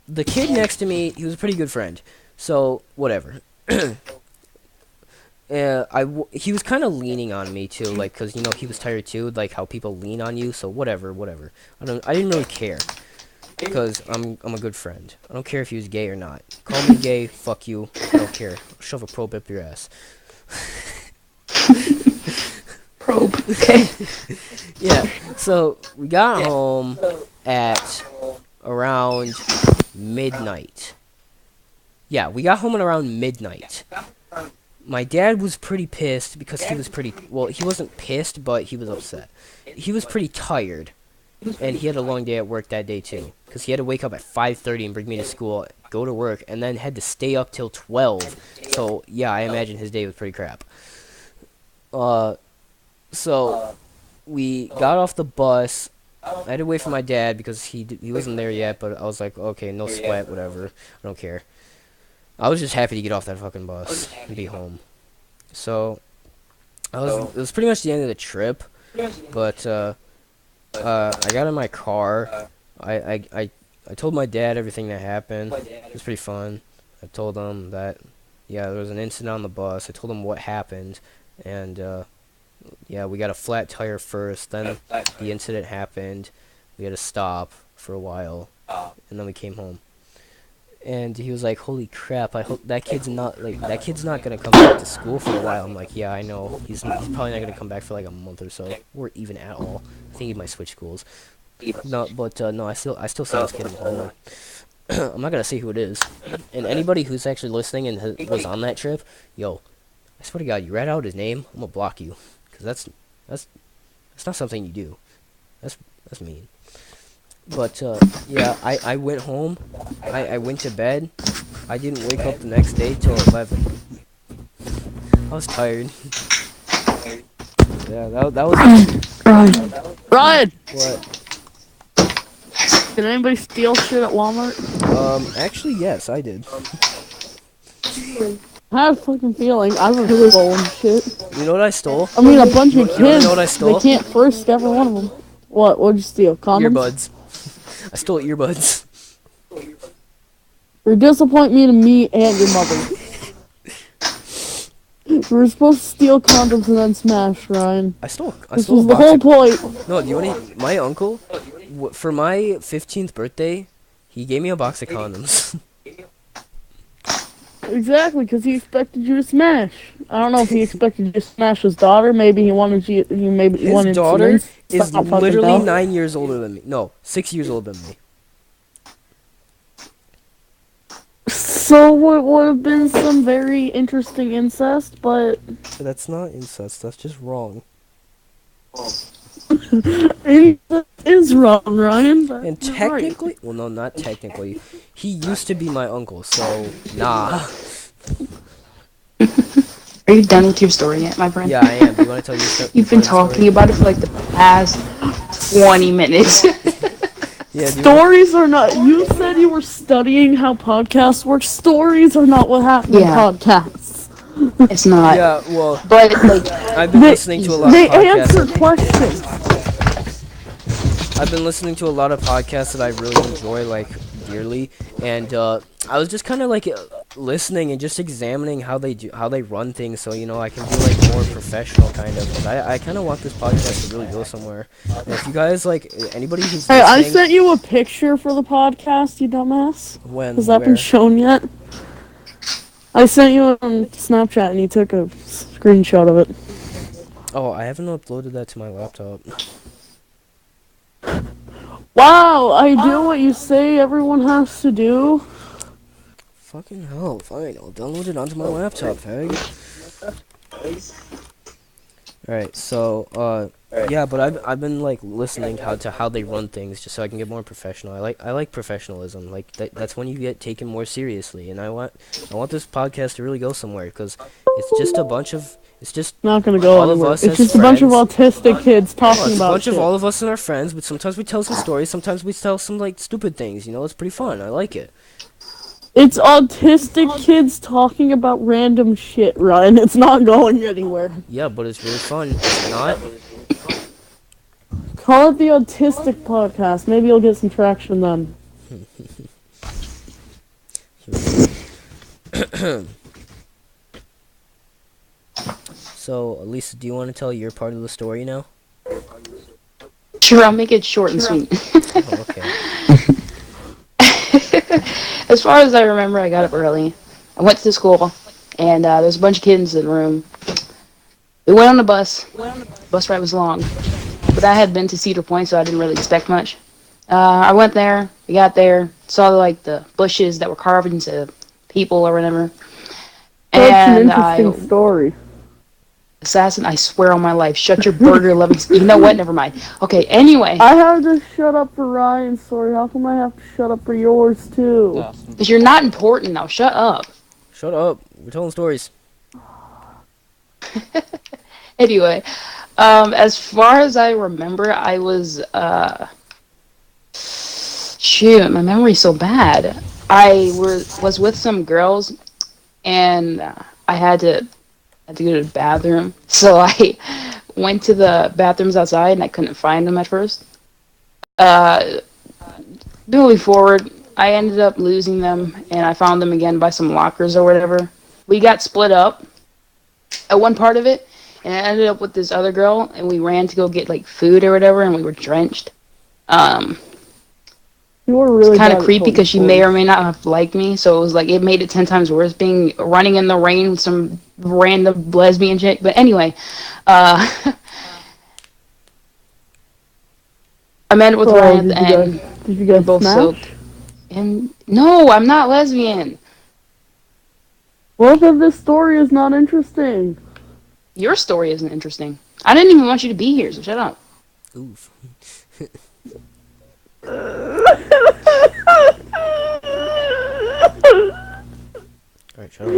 the kid next to me, he was a pretty good friend. So, whatever. He was kind of leaning on me too, like, cause you know he was tired too, like how people lean on you. So whatever. I didn't really care, cause I'm a good friend. I don't care if he was gay or not. Call me gay, fuck you. I don't care. I'll shove a probe up your ass. Probe. Okay. Yeah. So we got home at around midnight. Yeah, we got home at around midnight. My dad was pretty pissed because he wasn't pissed, but he was upset. He was pretty tired, and he had a long day at work that day too, because he had to wake up at 5:30 and bring me to school, go to work, and then had to stay up till 12. So yeah, I imagine his day was pretty crap. So we got off the bus. I had to wait for my dad because he wasn't there yet, but I was like, okay, no sweat, whatever. I don't care. I was just happy to get off that fucking bus and be home. So it was pretty much the end of the trip, but I got in my car. I told my dad everything that happened. It was pretty fun. I told him that there was an incident on the bus. I told him what happened, and we got a flat tire first. Then the incident happened. We had to stop for a while, and then we came home. And he was like, "Holy crap! I hope that kid's not gonna come back to school for a while." I'm like, "Yeah, I know. He's probably not gonna come back for like a month or so, or even at all. I think he might switch schools." No, but no, I still see this kid in home. I'm not gonna say who it is. And anybody who's actually listening and was on that trip, yo, I swear to God, you read out his name, I'm gonna block you, cause that's not something you do. That's mean. But yeah, I went home. I went to bed. I didn't wake up the next day till 11. I was tired. Yeah, that was. Ryan! What? Did anybody steal shit at Walmart? Actually, yes, I did. I have a fucking feeling I was stolen shit. You know what I stole? I mean, a bunch of You kids, know what I stole? they can't frisk every one of them. What'd you steal? Condoms? Earbuds. I stole earbuds. You're disappointing me and your mother. You were supposed to steal condoms and then smash, Ryan. I stole This a was the box whole of- point. No, do you want my uncle, for my 15th birthday, he gave me a box of condoms. Exactly, because he expected you to smash. I don't know if he expected you to smash his daughter. Maybe he wanted you. His daughter is Stop fucking literally know. 9 years older than me. No, 6 years older than me. So it would have been some very interesting incest, but But that's not incest. That's just wrong. incest is wrong, Ryan. But And you're right. technically, well, no, not technically. He used to be my uncle, so nah. Are you done with your story yet, my friend? Yeah, I am. Do you want to tell your story? You've been talking about it for like the past 20 minutes. Yeah, do you Stories are not. You said you were studying how podcasts work. Stories are not what happen in Yeah. podcasts. It's not. Yeah, well, But like, I've been listening to a lot of They podcasts. answer questions. I've been listening to a lot of podcasts that I really enjoy, like, dearly, and I was just kind of like listening and just examining how they run things, so I can be like more professional, kind of. 'Cause I kind of want this podcast to really go somewhere. And if you guys like anybody who's Hey, I listening, sent you a picture for the podcast, you dumbass. when Has that been where? shown yet? I sent you on Snapchat and you took a screenshot of it. Oh, I haven't uploaded that to my laptop. Wow, I do what you say everyone has to do. Fucking hell! Fine, I'll download it onto my laptop, fag. Alright, so yeah, but I've been like listening how they run things just so I can get more professional. I like professionalism. Like that's when you get taken more seriously, and I want this podcast to really go somewhere, because it's just Not gonna go all of anywhere. us It's as just a bunch of friends. autistic kids Well, talking it's a about bunch shit. of all of us and our friends, but sometimes we tell some stories, sometimes we tell some like stupid things, it's pretty fun. I like it. It's autistic kids talking about random shit, Ryan. It's not going anywhere. Yeah, but it's really fun. Is it not? Call it the Autistic Podcast. Maybe you'll get some traction then. So, Lisa, do you want to tell your part of the story now? sure, I'll make it short and sweet. Oh, okay. As far as I remember, I got up early. I went to the school, and there's a bunch of kids in the room. We went on the bus. Bus ride was long, but I had been to Cedar Point, so I didn't really expect much. I went there. We got there, saw like the bushes that were carved into people or whatever. That's an And interesting story. Assassin, I swear on my life, shut your burger loving. You know what? Never mind. Okay. Anyway, I have to shut up for Ryan's story. How come I have to shut up for yours too? because you're not important now. Shut up. Shut up. We're telling stories. Anyway, as far as I remember, I was shoot, my memory's so bad. I was with some girls, and I had to go to the bathroom. So I went to the bathrooms outside, and I couldn't find them at first. Moving forward, I ended up losing them, and I found them again by some lockers or whatever. We got split up at one part of it, and I ended up with this other girl, and we ran to go get like food or whatever, and we were drenched. You were really kind bad of at creepy told because she stories. may or may not have liked me. So it was like it made it 10 times worse being running in the rain with some random lesbian chick. But anyway, I met with So, Ryan and did you we guys both smash? soaked. And no, I'm not lesbian. Well, then this story is not interesting. Your story isn't interesting. I didn't even want you to be here, so shut up. Oof. Alright, shut up.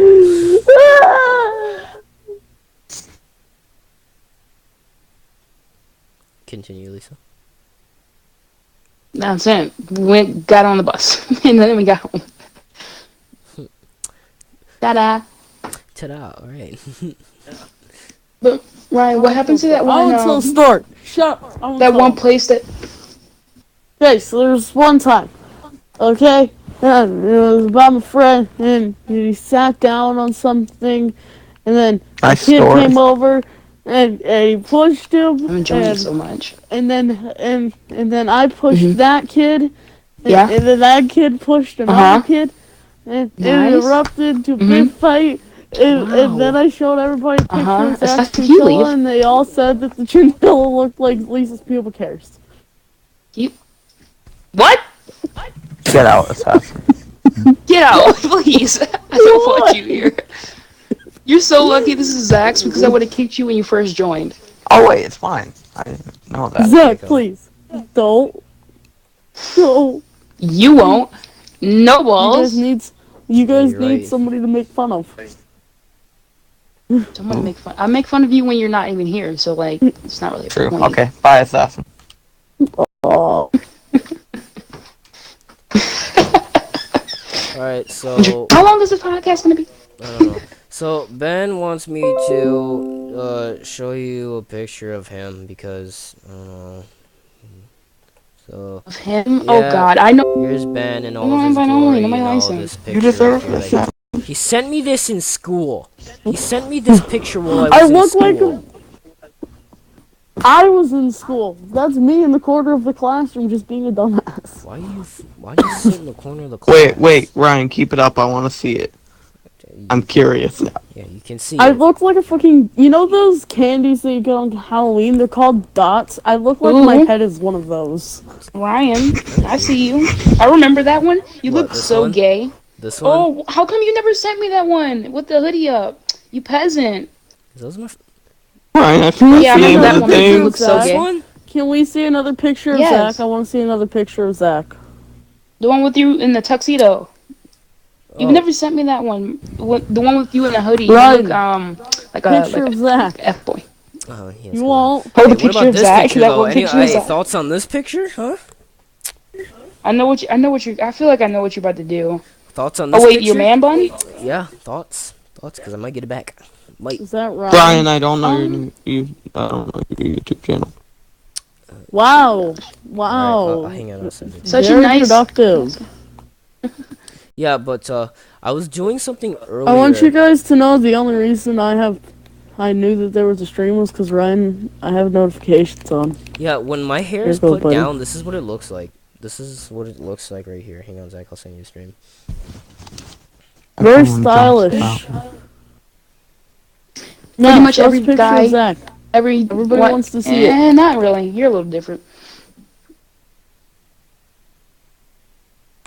Continue, Lisa. That's it. We got on the bus, and then we got home. Ta-da. Ta-da, alright. But Ryan, what happened to that I one? want to tell a story. Shut up. I wanna That tell one them. place that. Okay, so there was one time, okay, and it was about my friend, and he sat down on something, and then a Nice kid story. came over, and he pushed him, I'm enjoying it so much. and then I pushed Mhm. that kid, and, Yeah. and then that kid pushed another Uh-huh. kid, and it Nice. erupted into a Mhm. big fight. And Wow. then I showed everybody a picture Uh-huh. of Zach's Assassin, can you chinchilla, leave? and they all said that the chinchilla looked like Lisa's pubic hairs. What? Get out, assassin. Get out, please. I don't want you here. You're so lucky this is Zach's because I would have kicked you when you first joined. Oh wait, it's fine. I didn't know that. Zach, go. please. Don't. No. You won't. No You balls. guys need, you guys you're need right. somebody to make fun of. Someone make fun. I make fun of you when you're not even here, so like it's not really a True. point. Okay. Bye, assassin. Oh. Alright, so How long is this podcast gonna be? I don't know. So Ben wants me to show you a picture of him because I don't know. So Of him? Oh Yeah. God, I know. here's Ben and all Nobody of his invite only, glory and nobody all likes of him. this You picture. deserve right here this. that he sent me this in school. He sent me this picture while I I was in look school. like I was in school. That's me in the corner of the classroom just being a dumbass. Why do you sit in the corner of the class? Wait, Ryan, keep it up. I want to see it. I'm curious now. Yeah, you can see I it. look like a fucking. You know those candies that you get on Halloween? They're called dots. I look like my Ooh. head is one of those. Ryan, I see you. I remember that one. You What, look this so one? gay. This one? Oh, how come you never sent me that one with the hoodie up? You peasant. Those are my Ryan, I forgot Yeah, I the name remember of that the one. thing. You look so this gay. one? Can we see another picture of Yes. Zach? I want to see another picture of Zach. The one with you in the tuxedo. You've Oh, never sent me that one. The one with you in the hoodie. Ryan. You look like a Picture of Zach. F boy. oh yes. You won't. Hold Hey, the what picture about of this Zach. picture That though? one picture of Hey, Zach. thoughts on this picture? Huh? I know what you. I feel like I know what you're about to do. Thoughts on this Oh wait, picture? your man bun? Yeah, thoughts, because I might get it back. Might. Is that right? Brian, I don't know I don't know your YouTube channel. Wow. Alright, Wow. hang on, I'll send it. Such a Very nice. productive. Yeah, but I was doing something earlier. I want you guys to know the only reason I knew that there was a stream was because Ryan, I have notifications on. Yeah, when my hair Here is you go, put buddy. down, this is what it looks like. This is what it looks like right here. Hang on, Zach, I'll send you a stream. Very Everyone jumps stylish. out. No, Pretty much show us every a picture guy- of Zach. Everybody what? wants to see it. Not really. You're a little different.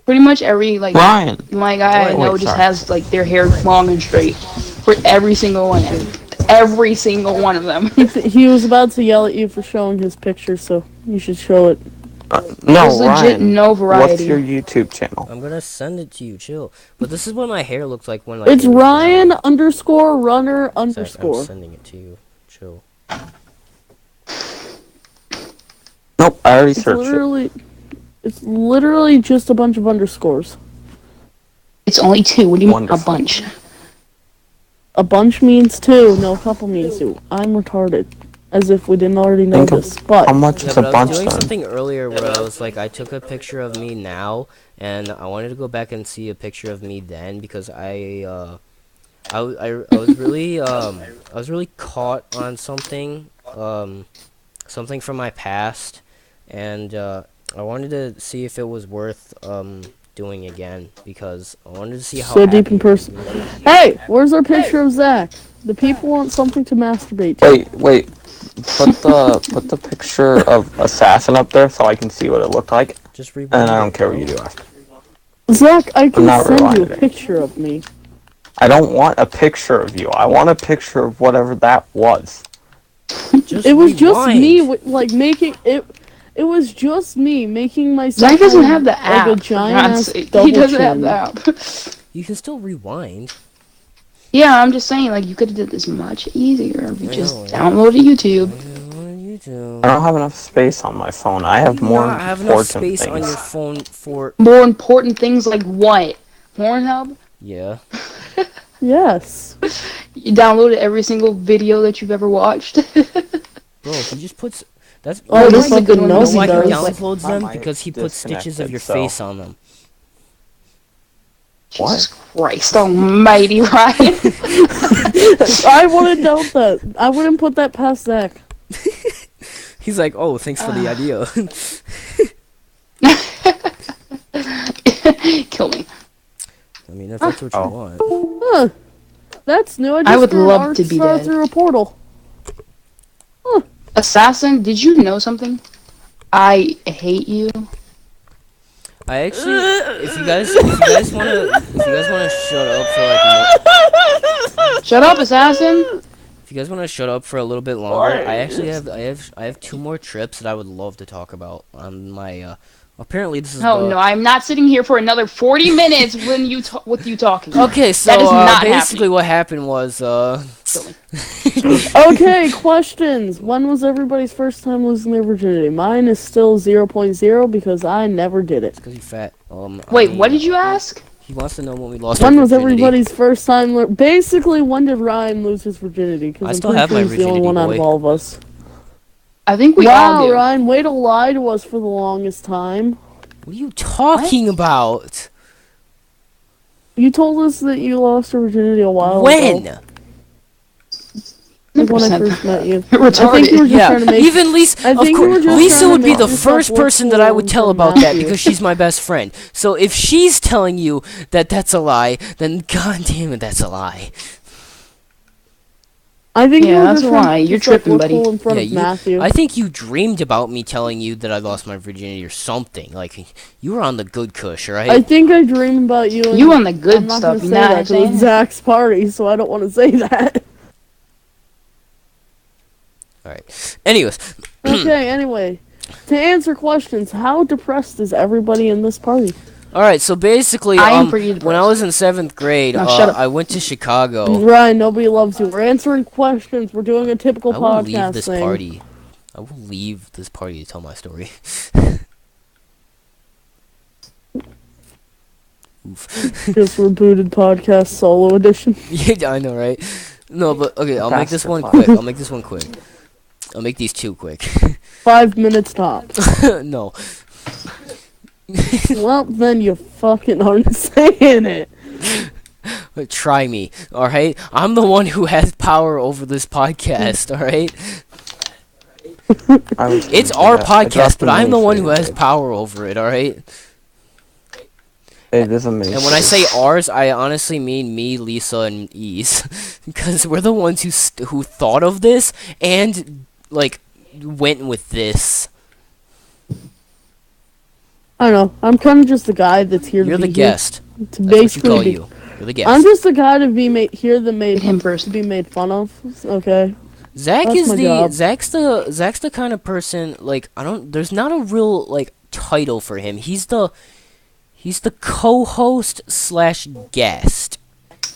Pretty much every like Ryan. guy I Wait, know just sorry. has like their hair long and straight. For every single one, every single one of them. He was about to yell at you for showing his picture, so you should show it. No, There's legit Ryan. no What's variety. your YouTube channel? I'm gonna send it to you, chill. But this is what my hair looks like when It's it was Ryan down. underscore runner Zach, I'm underscore. sending it to you, chill. Nope, I already It's searched it. literally just a bunch of underscores. It's only two. What do you mean a Wonderful. bunch? A bunch means two, no, a couple means two. I'm retarded. As if we didn't already know Think of this, but How much Yeah, is a but I was bunch doing then? something earlier where I was like, I took a picture of me now, and I wanted to go back and see a picture of me then because I was really I was really caught on something something from my past, and I wanted to see if it was worth doing again because I wanted to see how So deep in happy person. Hey, where's our picture of Zach? The people want something to masturbate to. Wait. Put the picture of Assassin up there so I can see what it looked like. Just rewind. And I it, don't care what bro. you do after. Zach, I can not send you a rewinding it. picture of me. I don't want a picture of you. I want a picture of whatever that was. Just It was just rewind. me, like making it. It was just me making myself. Zach doesn't look have the like app. a for giant God's ass sake. double He doesn't have chin. the app. You can still rewind. Yeah, I'm just saying, like, you could have did this much easier if you I just know, right? downloaded YouTube. You do. I don't have enough space on my phone. I have more not have enough important space things. on your phone for. More important things like what? Pornhub? Yeah. Yes. You downloaded every single video that you've ever watched. Bro, if he just puts. That's. Oh, you this is know a good one. why This is he a good one. downloads My them? mic Because he puts stitches of your disconnected, face on them. Jesus Christ almighty, Ryan. I wouldn't doubt that. I wouldn't put that past Zach. He's like, oh, thanks for the idea. Kill me. I mean, if that's what you Oh. want. Huh. That's new. I just I would heard love Art to be saw dead. through a portal. Assassin, did you know something? I hate you. I actually, if you guys wanna shut up for like, Shut up, Assassin. if you guys wanna shut up for a little bit longer, I actually have 2 more trips that I would love to talk about on my. Apparently, this is. Oh no, I'm not sitting here for another 40 minutes with you talking. Okay, so That is not basically happening. what happened was Okay, questions. When was everybody's first time losing their virginity? Mine is still 0.0 because I never did it. because you fat. Wait, what did you ask? He wants to know when we lost. When our was virginity. everybody's first time? Basically, when did Ryan lose his virginity? Because I I'm still pretty have sure my he's the only virginity, one out of boy. all of us. I think we all Wow, do. Ryan, way to lie to us for the longest time. What are you talking about? You told us that you lost your virginity a while When? ago. Like when I 100%. first met you. Retarded. I think you were just Yeah, trying to make. even Lisa. I Of think you were course, just Lisa trying to would be make the yourself first look person that I cool would in tell front about of that Matthew. because she's my best friend. So if she's telling you that that's a lie, then god damn it, that's a lie. I think you Yeah, were that's just a trying to lie. make You're yourself tripping, look buddy. cool in front Yeah, of Matthew. I think you dreamed about me telling you that I lost my virginity or something. Like you were on the good kush, right? I think I dream about you. And You on the good I'm not stuff, gonna you say know what that I'm 'cause it's saying? Zach's party, so I don't want to say that. All right. Anyways, Okay, anyway. To answer questions, how depressed is everybody in this party? all right. So basically, I am pretty when I was in 7th grade, Now shut up. I went to Chicago. Ryan, nobody loves you. We're answering questions. We're doing a typical I will podcast leave this thing. party. I will leave this party to tell my story. Oof. Just Rebooted Podcast Solo Edition. Yeah, I know, right? No, but okay, I'll make this one Classified. quick. I'll make this one quick. I'll make these 2 quick. 5 minutes tops. No. Well, then you fucking aren't saying it. But try me, alright? I'm the one who has power over this podcast, alright? It's our podcast, but I'm the one who has power over it, alright? It is amazing. And when I say ours, I honestly mean me, Lisa, and Ease. Because we're the ones who thought of this and, like, went with this. I don't know. I'm kind of just the guy that's here You're to the be here. guest. To That's what you basically call be- you. You're the I'm guest. just the guy to be made here that made Him first. to be made fun of. Okay. Zach That's is my job. Zach's the kind of person, like, there's not a real, like, title for him. He's the co-host / guest.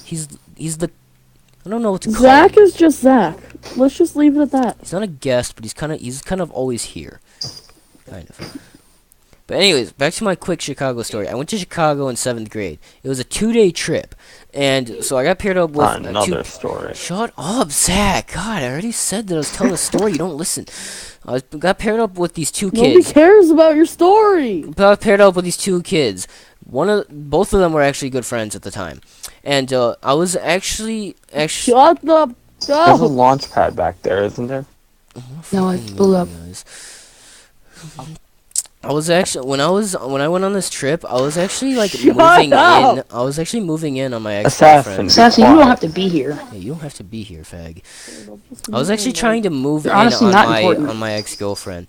He's the I don't know what to call Zach him. is just Zach. Let's just leave it at that. He's not a guest, but he's kind of always here. Kind of. But anyways, back to my quick Chicago story. I went to Chicago in 7th grade. It was a 2-day trip. And so I got paired up with Another story. Shut up, Zach. God, I already said that I was telling a story. You don't listen. I got paired up with these 2 Nobody kids. cares about your story. Got paired up with these 2 kids. Both of them were actually good friends at the time. And I was actually Shut the There's a up. launch pad back there, isn't there? No, it blew up. I was actually when I went on this trip, I was actually like Shut moving up! in. I was actually moving in on my Assassin. ex-girlfriend. Assassin, you don't have to be here. Yeah, you don't have to be here, fag. I was actually trying to move You're in honestly on not my important. ex-girlfriend.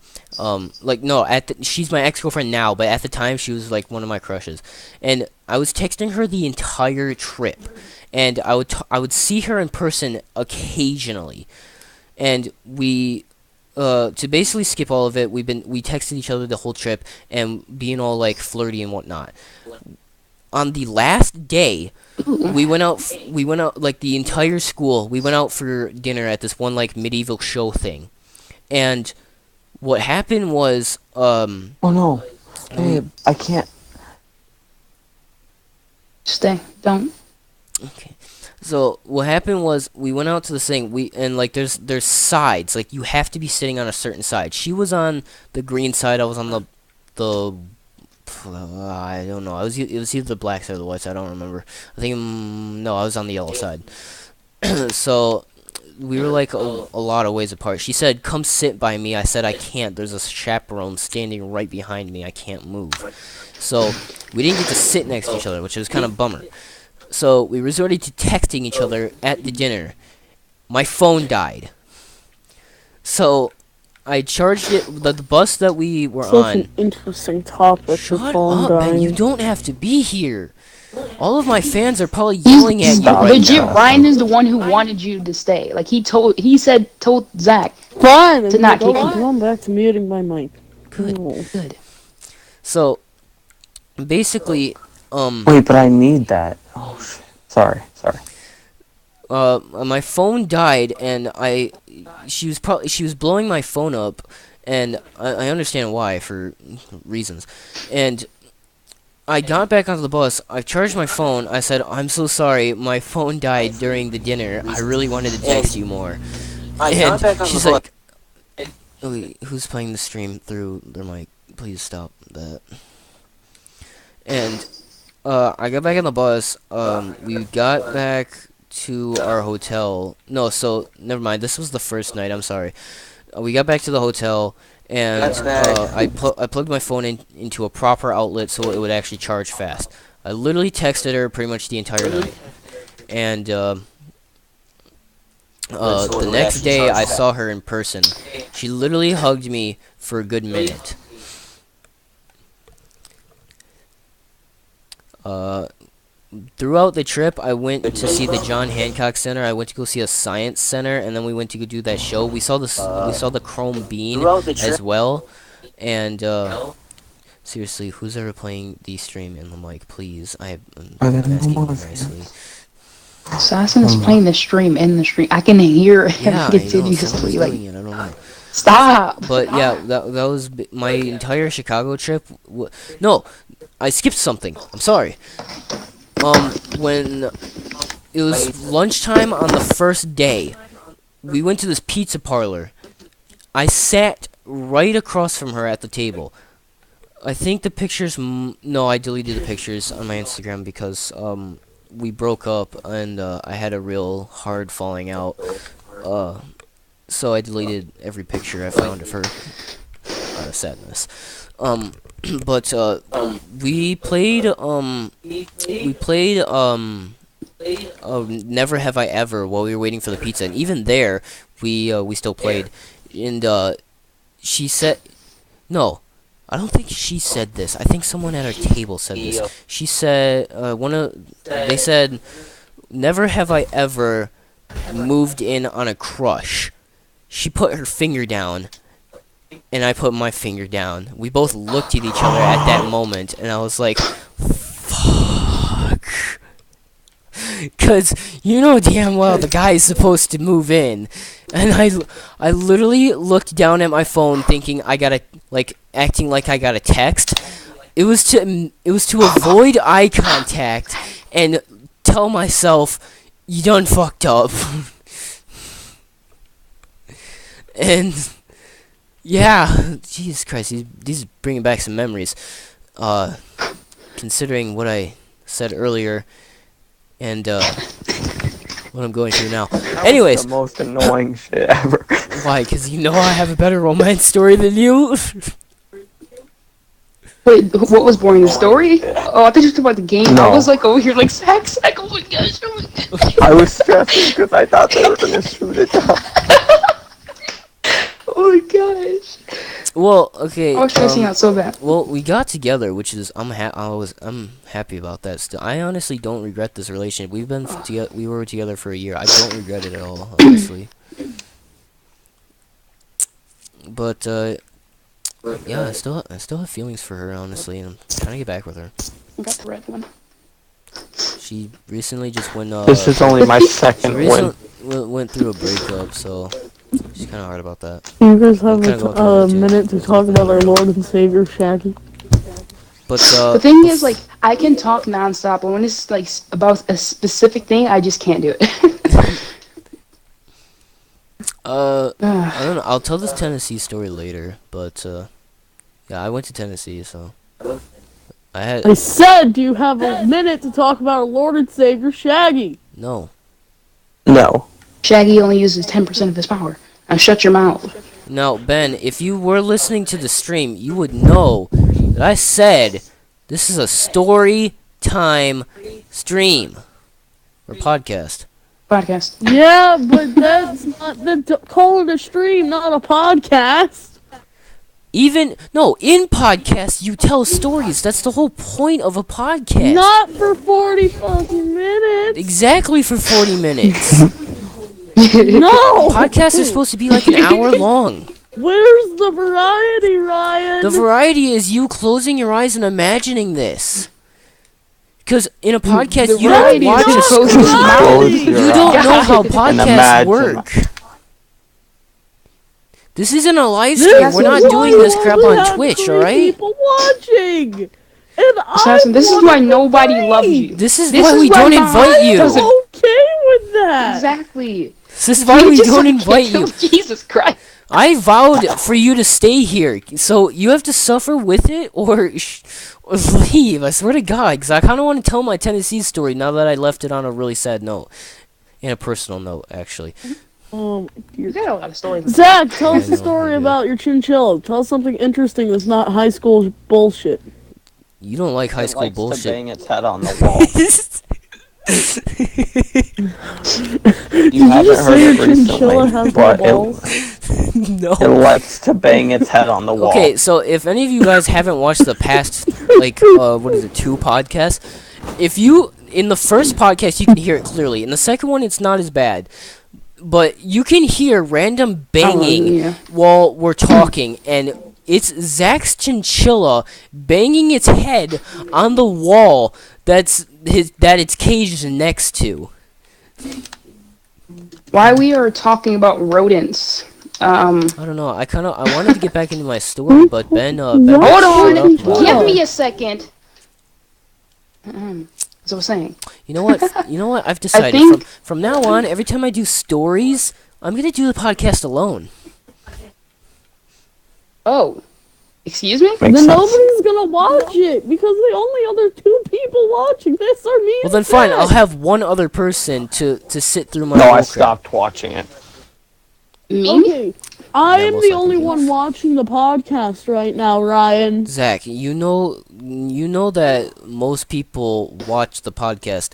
Like no, she's my ex-girlfriend now, but at the time she was like one of my crushes, and I was texting her the entire trip, and I would see her in person occasionally, and to basically skip all of it, we texted each other the whole trip and being all like flirty and whatnot. On the last day, we went out. We went out like the entire school. We went out for dinner at this one like medieval show thing, and what happened was Oh no, babe, I can't. Stay. Don't. Okay. So what happened was we went out to this thing. And like there's sides. Like you have to be sitting on a certain side. She was on the green side. I was on the I don't know. It was either the black side or the white side. I don't remember. I think no, I was on the yellow side. So we were like a lot of ways apart. She said, "Come sit by me." I said, "I can't. There's a chaperone standing right behind me. I can't move." So we didn't get to sit next to each other, which was kind of a bummer. So we resorted to texting each other at the dinner. My phone died. So I charged it. The bus that we were Such on. an interesting topic. Shut your phone up, man. dying. You don't have to be here. All of my fans are probably yelling at you Stop. right Legit, now. Ryan is the one who wanted you to stay. Like he told Zach. Fine, To not I'm kick you. going back to muting my mic. Good. No. Good. So, basically, Wait, but I need that. Oh shit. Sorry. my phone died, and she was blowing my phone up, and I understand why for reasons, and I got back onto the bus. I charged my phone. I said, "I'm so sorry. My phone died during the dinner. I really wanted to text you more." And she's like, "Wait, who's playing the stream through their mic? Please stop that." And I got back on the bus. We got back to our hotel. No, so never mind. This was the first night. I'm sorry. We got back to the hotel, and I plugged my phone into a proper outlet so it would actually charge fast. I literally texted her pretty much the entire night, and the next day I saw her in person. She literally hugged me for a good minute. Throughout the trip, I went to see the John Hancock Center. I went to go see a science center, and then we went to go do that show. We saw the Chrome Bean as well. And seriously, who's ever playing the stream in the mic, please? I'm asking you nicely. Assassin is playing the stream in the stream. I can hear it Yeah, I know. continuously. Someone's Like, doing it. I don't know. stop. But yeah, that was my entire Chicago trip. No, I skipped something. I'm sorry. When it was lunchtime on the first day, we went to this pizza parlor. I sat right across from her at the table. I think the pictures. No, I deleted the pictures on my Instagram because we broke up and I had a real hard falling out. So I deleted every picture I found of her out of sadness. But we played Never Have I Ever while we were waiting for the pizza, and even there we still played. And she said, no, I don't think she said this. I think someone at our table said this. She said they said, "Never have I ever moved in on a crush." She put her finger down, and I put my finger down. We both looked at each other at that moment, and I was like, fuck. Because you know damn well the guy is supposed to move in. And I literally looked down at my phone thinking acting like I got a text. It was to avoid eye contact and tell myself, you done fucked up. And yeah, Jesus Christ, these are bringing back some memories. Considering what I said earlier, and what I'm going through now. Anyways, The most annoying shit ever. why? Because you know I have a better romance story than you. Wait, what was boring? The story? Oh, I thought you were talking about the game. No. I was like over here like, Zach, oh my gosh, oh my gosh. I was stressing because I thought they were gonna shoot it down. Oh my gosh. Well, okay. I was stressing out so bad. Well, we got together, which is I'm happy about that. Still, I honestly don't regret this relationship. We were together for a year. I don't regret it at all, honestly. But yeah, I still have feelings for her, honestly, and I'm trying to get back with her. I got the red one. She recently just went. This is only my She second win. recently went through a breakup, so she's kind of hard about that. You guys have Kinda go through a that too. minute to talk about our Lord and Savior, Shaggy? But The thing is, like, I can talk nonstop, but when it's like about a specific thing, I just can't do it. I don't know. I'll tell this Tennessee story later, but yeah, I went to Tennessee, so I said, do you have a minute to talk about our Lord and Savior, Shaggy? no. No. Shaggy only uses 10% of his power. Now shut your mouth. Now, Ben, if you were listening to the stream, you would know that I said this is a story time stream or podcast. Podcast. Yeah, but that's not call it a stream, not a podcast. In podcasts you tell stories. That's the whole point of a podcast. Not for 40 fucking minutes. Exactly for 40 minutes. No. Podcasts are supposed to be like an hour long. Where's the variety, Ryan? The variety is you closing your eyes and imagining this. Because in a podcast, you don't variety watch is a close screen. your eyes. You don't know how And podcasts imagine. work. This isn't a live This stream. is We're not why doing this we crap only on have Twitch, 3 alright? people watching. And Assassin, this is why nobody loves you. you. This is This why is we why don't my invite heart you. doesn't- Okay with that. Exactly. This is why we Just don't like invite you. Jesus Christ. I vowed for you to stay here, so you have to suffer with it or leave. I swear to God, because I kind of want to tell my Tennessee story now that I left it on a really sad note. In a personal note, actually. You got a lot of stories. Zach, tell us I a know, story I do. about your chinchilla. Tell us something interesting that's not high school bullshit. You don't like high It school likes to bullshit. bang its head on the wall. You Did you haven't just heard say it your chinchilla recently, has no but balls? No. it likes to bang its head on the wall. Okay, so if any of you guys haven't watched the past, like, 2 podcasts, in the first podcast, you can hear it clearly. In the second one, it's not as bad. But you can hear random banging yeah. while we're talking, and it's Zach's chinchilla banging its head on the wall that it's caged next to. Why we are talking about rodents. I don't know. I wanted to get back into my story, but Ben Hold shut on. up, Give me a second. As I was saying. You know what? I've decided think- from now on, every time I do stories, I'm gonna do the podcast alone. Oh. Excuse me? Makes Then sense. nobody's gonna watch it because the only other 2 people watching this are me Well, and then fine. Zach. I'll have one other person to sit through my. No, I bullcrap. stopped watching it. Me? Okay, I Yeah, am most the likely only yes. one watching the podcast right now, Ryan. Zach, you know that most people watch the podcast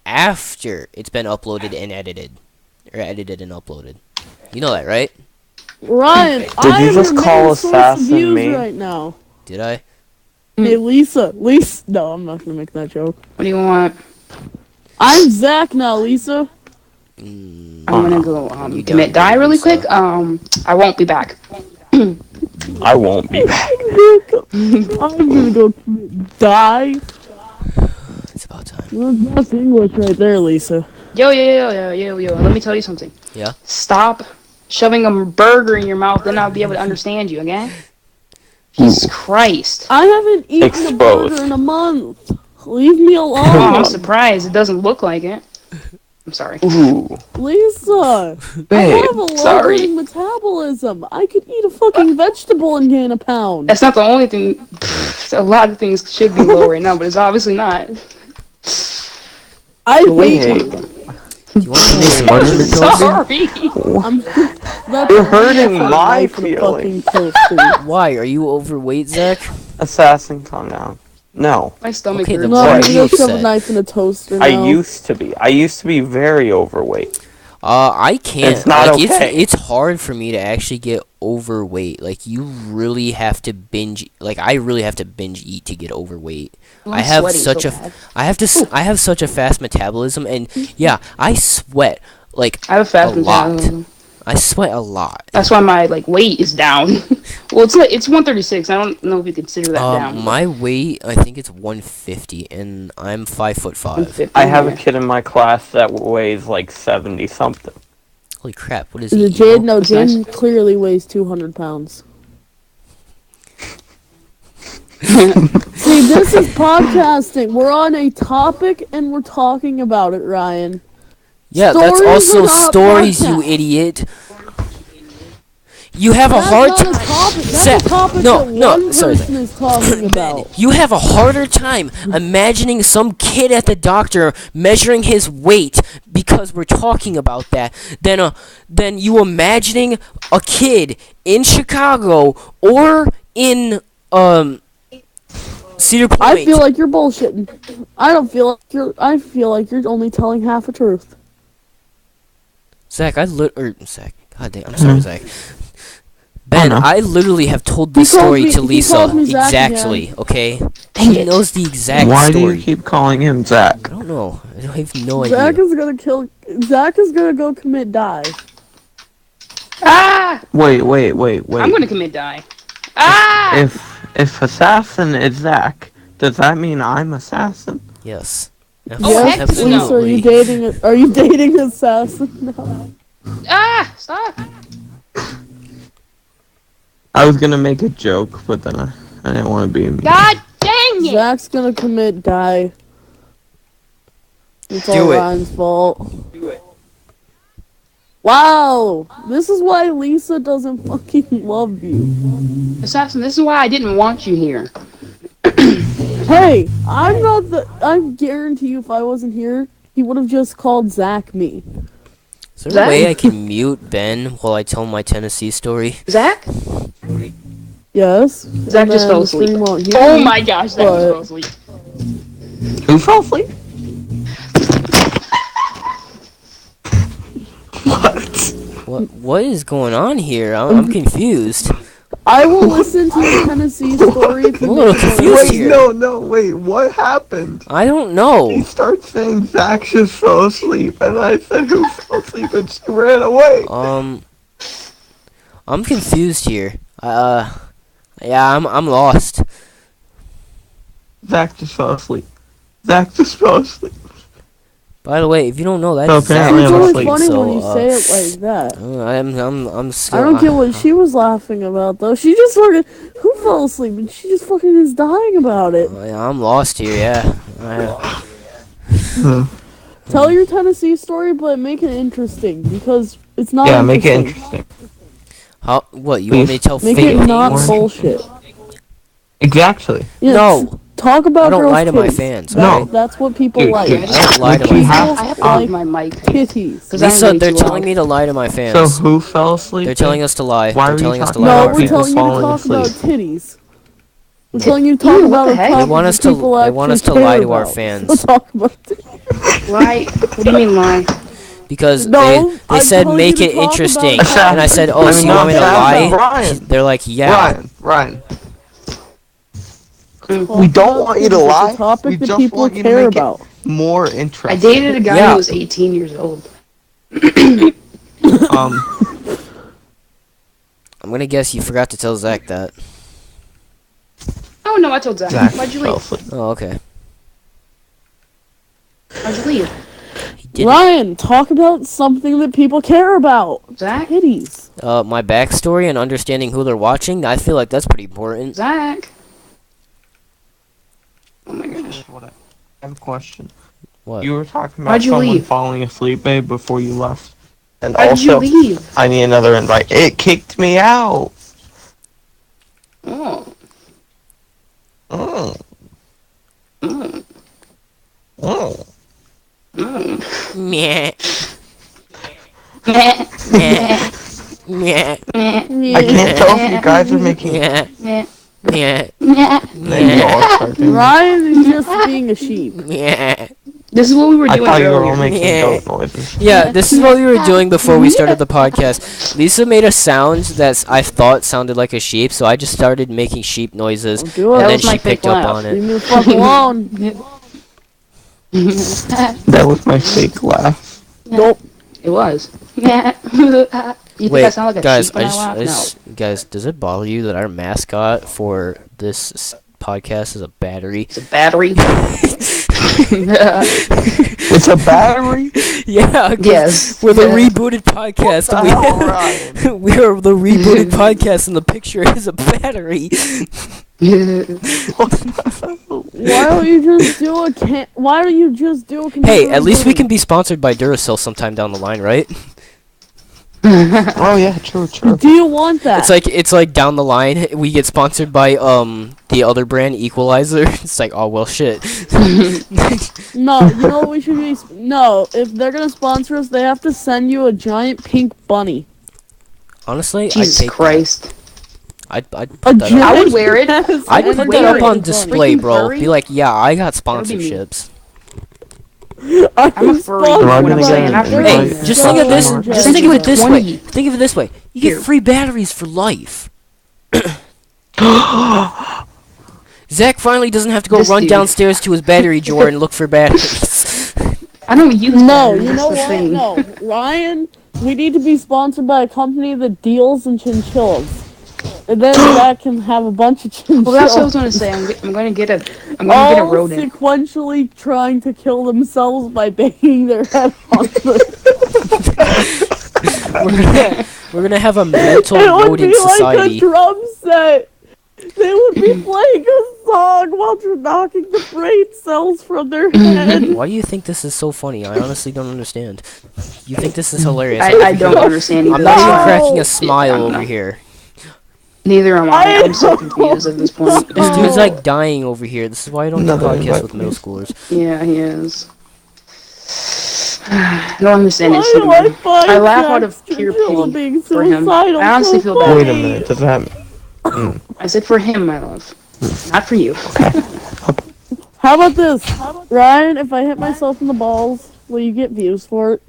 after it's been uploaded and edited, or edited and uploaded. You know that, right? Ryan, I you am just your call main source of Assassin views me? right now. Did I? Hey, Lisa. No, I'm not gonna make that joke. What do you want? I'm Zach now, Lisa. I'm gonna go You commit don't die know, really Lisa. quick. I won't be back. I won't be back. I'm gonna go die. It's about time. That's English right there, Lisa. Yo. Let me tell you something. Yeah. Stop shoving a burger in your mouth, then I'll be able to understand you, okay? Jesus Christ. I haven't eaten a Exposed. burger in a month. Leave me Oh, I'm alone. surprised. It doesn't look like it. I'm sorry. Ooh, Lisa, I babe. have a low sorry. burning metabolism. I could eat a fucking vegetable and gain a pound. That's not the only thing. A lot of things should be low right now, but it's obviously not. I Wait. hate Do you want to make some money? Sorry. that's You're hurting I'm my for the feelings. fucking toaster. Why are you overweight, Zach? Assassin, calm down. No. My stomach Okay, hurts. then No, why I'm are gonna you go shove a upset? knife in a toaster now. I used to be. I used to be very overweight. I can't. It's not like, okay. It's hard for me to actually get overweight. Like, you really have to binge. Like, I really have to binge eat to get overweight. I'm I have sweating such so a, bad. I have such a fast metabolism, and yeah, I sweat like I have a fast a lot. metabolism. I sweat a lot. That's why my weight is down. Well, it's 136. I don't know if you consider that down. My weight, I think it's 150, and I'm 5'5". 150, I have yeah. a kid in my class that weighs like 70 something. Holy crap! What is Is he? it Jade? emo? No, That's Jade nice. clearly weighs 200 pounds. See, this is podcasting. We're on a topic and we're talking about it, Ryan. Yeah, that's Stories also are not stories, you podcasts. idiot. You have a That's hard not time. a topic. That's Zach, a topic no, that no, one sorry, person is talking about. You have a harder time imagining some kid at the doctor measuring his weight because we're talking about that than you imagining a kid in Chicago or in Cedar Point. I feel like you're bullshitting. I don't feel like you're. I feel like you're only telling half a truth. Zach, Zach. God damn, I'm sorry, Zach. Ben, know. I literally have told this He called story me- to he Lisa called me Zach exactly. Okay, Dang he it. knows the exact Why do story. you keep calling him Zach? I don't know. I have no Zach idea. is gonna kill. Zach is gonna go commit die. Ah! Wait. I'm gonna commit die. Ah! If Assassin is Zach, does that mean I'm Assassin? Yes. Oh, heck Yes, no. Lisa, are you dating? Are you dating Assassin now? Ah! Stop! I was gonna make a joke, but then I didn't want to be mean. God dang it! Zach's gonna commit die. It's Do all it. Ryan's fault. Do it. Wow, this is why Lisa doesn't fucking love you. Assassin, this is why I didn't want you here. Hey, I'm not the. I guarantee you, if I wasn't here, he would have just called Zach me. Is there Zach? a way I can mute Ben while I tell my Tennessee story? Zach? Yes. Zach and just then fell the stream asleep. won't hear Oh me. my gosh, Zach But- just fell asleep. Who fell asleep? What is going on here? I'm confused. I will listen to your Tennessee story if I'm you a little make it confused worse. here. wait, what happened? I don't know. He starts saying Zach just fell asleep, and I said, who fell asleep, and she ran away. I'm confused here. Yeah, I'm lost. Zach just fell asleep. Zach just fell asleep. By the way, if you don't know, that's So Zach. apparently It's I'm only asleep. funny So, when you say it like that. I'm still. I don't get what she was laughing about though. She just fucking who fell asleep and she just fucking is dying about it. I'm lost here. Yeah. Tell your Tennessee story, but make it interesting because it's not. Yeah, make it interesting. interesting. How? What? You want me to tell Make fake it not names? bullshit. Exactly. Yeah, No. Talk about I don't girls' lie to my titties. fans, That- alright? That's what people Dude, like. dude, I don't lie to We my have- fans. I have to like move my mic. Titties. 'Cause I'm Lisa, way they're too telling loud. me to lie to my So fans. who fell asleep? They're telling us to lie. Why They're are you telling us to talking lie No, to about our we're people fans. telling you to falling talk about asleep? titties. We're telling you to talk Ew, what about the a heck? topic They want us that to- people they want us actually to lie care to our about. fans. Let's talk about titties. Why? What do you mean lie? Because No, they I'm said telling make you it to talk interesting, about and I said, topics oh, that so you people want me to care lie? about. Ryan. They're like, yeah. Ryan. Mm. We don't want you to It's a lie. topic We that just people want you to care make it about. more I interesting. dated a guy Yeah. who was 18 years old. I'm gonna guess you forgot to tell Zach that. Oh no, I told Zach. Zach Why'd you fell leave? asleep. Oh, okay. Why'd you leave? He did. Ryan, talk about something that people care about. Zach? Titties. My backstory and understanding who they're watching. I feel like that's pretty important. Zach? Oh my gosh. I have a question. What? You were talking about Why'd you someone leave? falling asleep, babe, before you left. And Why'd you also, leave? I need another invite. It kicked me out. Oh. Mm. Mm. Mm. Mm. Meh. Meh. Meh. Meh. Meh. I can't tell if you guys are making. Meh. Meh. Yeah. Yeah. They all starting. Ryan is just being a sheep. Yeah. This is what we were I doing thought you were all earlier. making Yeah. goat noises. Yeah, this is what we were doing before we started the podcast. Lisa made a sound that I thought sounded like a sheep, so I just started making sheep noises, Don't do it. and That then was my she fake picked up laugh. on Leave it. me the fuck alone. That was my fake laugh. Nope. It was. Yeah. You think I Wait, sound like a guys, sheep when I laugh? guys, does it bother you that our mascot for this podcast is a battery? It's a battery. It's a battery? Yeah, 'cause Yes. we're the Yeah. Rebooted Podcast. What the hell, Ryan? We are the Rebooted Podcast, and the picture is a battery. Why don't you just do a Why don't you just do a Hey, at least we can be sponsored by Duracell sometime down the line, right? Oh yeah, true. Do you want that? It's like down the line we get sponsored by the other brand Equalizer. It's like, oh well, shit. No, you know what we should be. No, if they're gonna sponsor us, they have to send you a giant pink bunny. Honestly, Jesus I'd take Christ. I'd A put that up. giant I would wear it. Yes, I'd would put wear that up it. on Freaking display, bro. furry. Be like, yeah, I got would be me. sponsorships. I'm a furry. Am I What I'm gonna saying. get Not an free. Hey, invite? just So think of this. much. Just think of it this way. 20. Think of it this way. You get Here. free batteries for life. Zach finally doesn't have to go This run dude. downstairs to his battery drawer and look for batteries. I don't use No, batteries, you that's know the what? thing. No, Ryan, we need to be sponsored by a company that deals in chinchillas, and then that can have a bunch of chinchillas. Well, that's what I was gonna say. I'm gonna get a all rodent. sequentially trying to kill themselves by banging their head on the. We're gonna have a mental It would rodent be like a society. drum set. They would be playing a song while you're knocking the brain cells from their head. Why do you think this is so funny? I honestly don't understand. You think this is hilarious? I don't understand either. I'm not even No. cracking a smile I'm over not. here. Neither am I. I'm so know. confused at this point. This dude's like dying over here. This is why I don't do Another podcasts invite, with middle schoolers. Yeah, he is. I don't understand Why it. do I find I laugh out of Jack's pure chinchilla pity being for him. suicidal I honestly so feel bad. funny? Wait a minute, does that... I said for him, my love. Not for you. How about this? Ryan, if I hit myself in the balls, will you get views for it?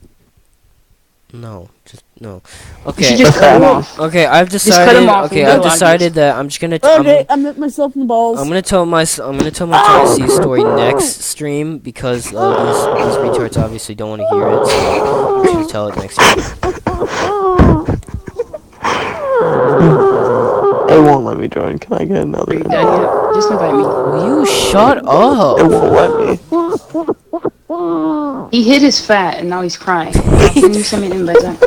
No, just no. You Okay. should just cut him off. Okay, I've cut decided. him off Okay, and I've go decided that I'm just gonna. Okay, I'm hitting myself in the balls. I'm gonna tell my Tennessee story next stream because these retards obviously don't want to hear it, so I'm just gonna tell it next stream. It won't let me join. Can I get another? Are you It done yet? Just invite me. Will you shut up? won't let me. He hit his fat and now he's crying. Can you send me an invite, Zach?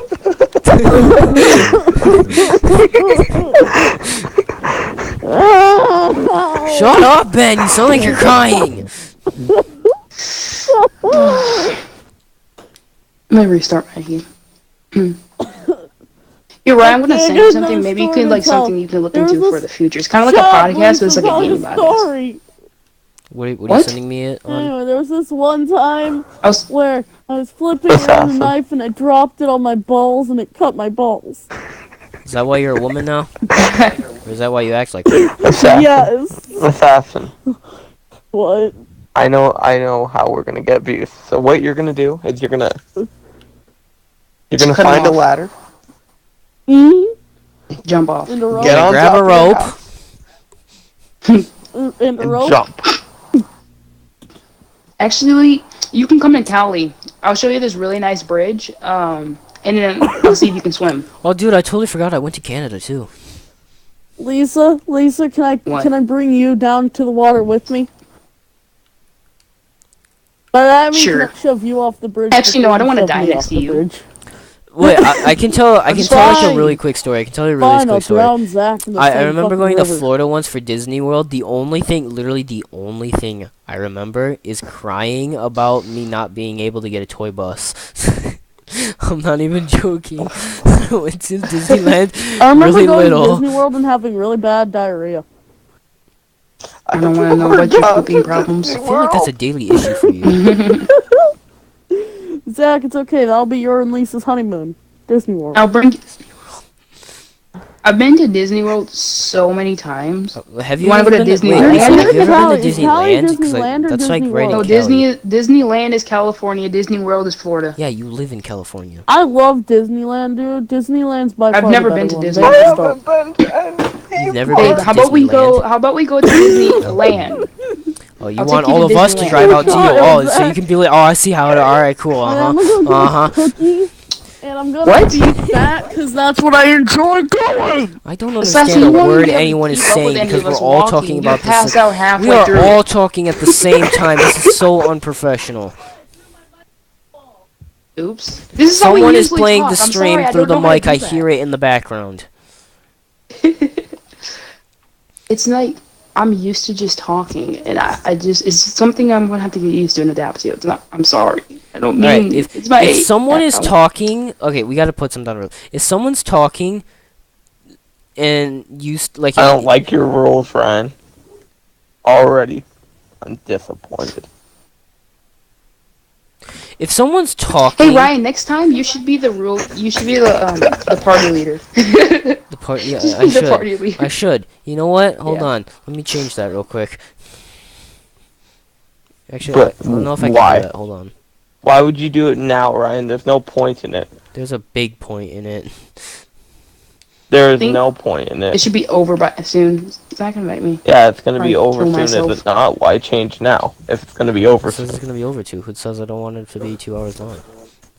Shut up, Ben. You sound like you're crying. Let me restart my game. You're right, I'm gonna Okay, send I you got something. another Maybe you story could like to tell. something you can look There was into this- for the future. It's kind of like a podcast, but it's like a game about it. story. What are you What? sending me it on? Anyway, there was this one time I was where I was flipping What's around a happening? knife and I dropped it on my balls and it cut my balls. Is that why you're a woman now? Or is that why you act like one? Assassin. Yes. Assassin. What? I know how we're gonna get views. So what you're gonna do is you're gonna cut him find a off. ladder. jump off. And a rope. Get on Grab top a of the rope. house And a and rope. jump. Actually, you can come to Cali. I'll show you this really nice bridge. And then I'll see if you can swim. Oh, dude, I totally forgot I went to Canada too. Lisa, What? can I bring you down to the water with me? But I mean, Sure. can I shove you off the bridge? Actually, no, I don't want wanna die next to you. Wait, I can tell. I can tell like a Fine. really quick story. I can tell you a really Fine, I'll quick story. drown Zach in the I same remember fucking going to river. Florida once for Disney World. The only thing, literally the only thing I remember is crying about me not being able to get a toy bus. I'm not even joking. I went to Disneyland I remember really going little. to Disney World and having really bad diarrhea. I don't want to know about your pooping problems. I feel like that's a daily issue for you. Zach, it's okay. That'll be your and Lisa's honeymoon. Disney World. I'll bring. I've been to Disney World so many times. Have you You wanna ever go to been Disneyland? wait, Yeah, have you it's ever Cali. been to It's Cali, Disneyland? 'Cause, Disneyland, or that's like Disney right in World? No, Cali. Disneyland is California. Disney World is Florida. Yeah, you live in California. I love Disneyland, dude. Disneyland's by I've far never the better been to one. Disney. They I just haven't don't. been to any You've never part. been Babe, to how about we go? Disneyland? How about we go to Disneyland? Oh, you I'll want take you all to of us to Disneyland. drive out to you? Oh, Oh, so you can be like, oh, I see how it. All right, cool. And Uh I'm huh. gonna go Uh-huh. get cookies, and I'm gonna What? be fat because that's what I enjoy going. I don't Assassin, understand you a won't word be able to anyone is keep up with saying any because of we're us all walking. talking You about the pass same. out halfway We are through. all talking at the same time. This is so unprofessional. Oops. This is how we Someone is usually playing talk. the I'm stream sorry, I through don't the know how to mic. do I that. hear it in the background. It's like I'm used to just talking, and I just it's something I'm gonna have to get used to and adapt to. It's not. I'm sorry. I don't mean. Alright, It's my if someone is I'm- talking, okay, we gotta put some down. If someone's talking, and you like, I don't like your rules, Ryan. Already, I'm disappointed. if someone's talking, Hey Ryan, next time you should be the rule. You should be the party leader. the part, yeah, Just I be the should. party leader. I should. You know what? Hold Yeah. on. Let me change that real quick. Actually, But I don't know if I can why? do that. Hold on. Why would you do it now, Ryan? There's no point in it. There's a big point in it. There is Think- no point in It it. should be over by soon. Zach can invite me. Yeah, it's gonna be Trying to over kill soon. myself. If it's not, why change now? If it's gonna be over It says soon. it's gonna be over too. Who says I don't want it to be 2 hours long?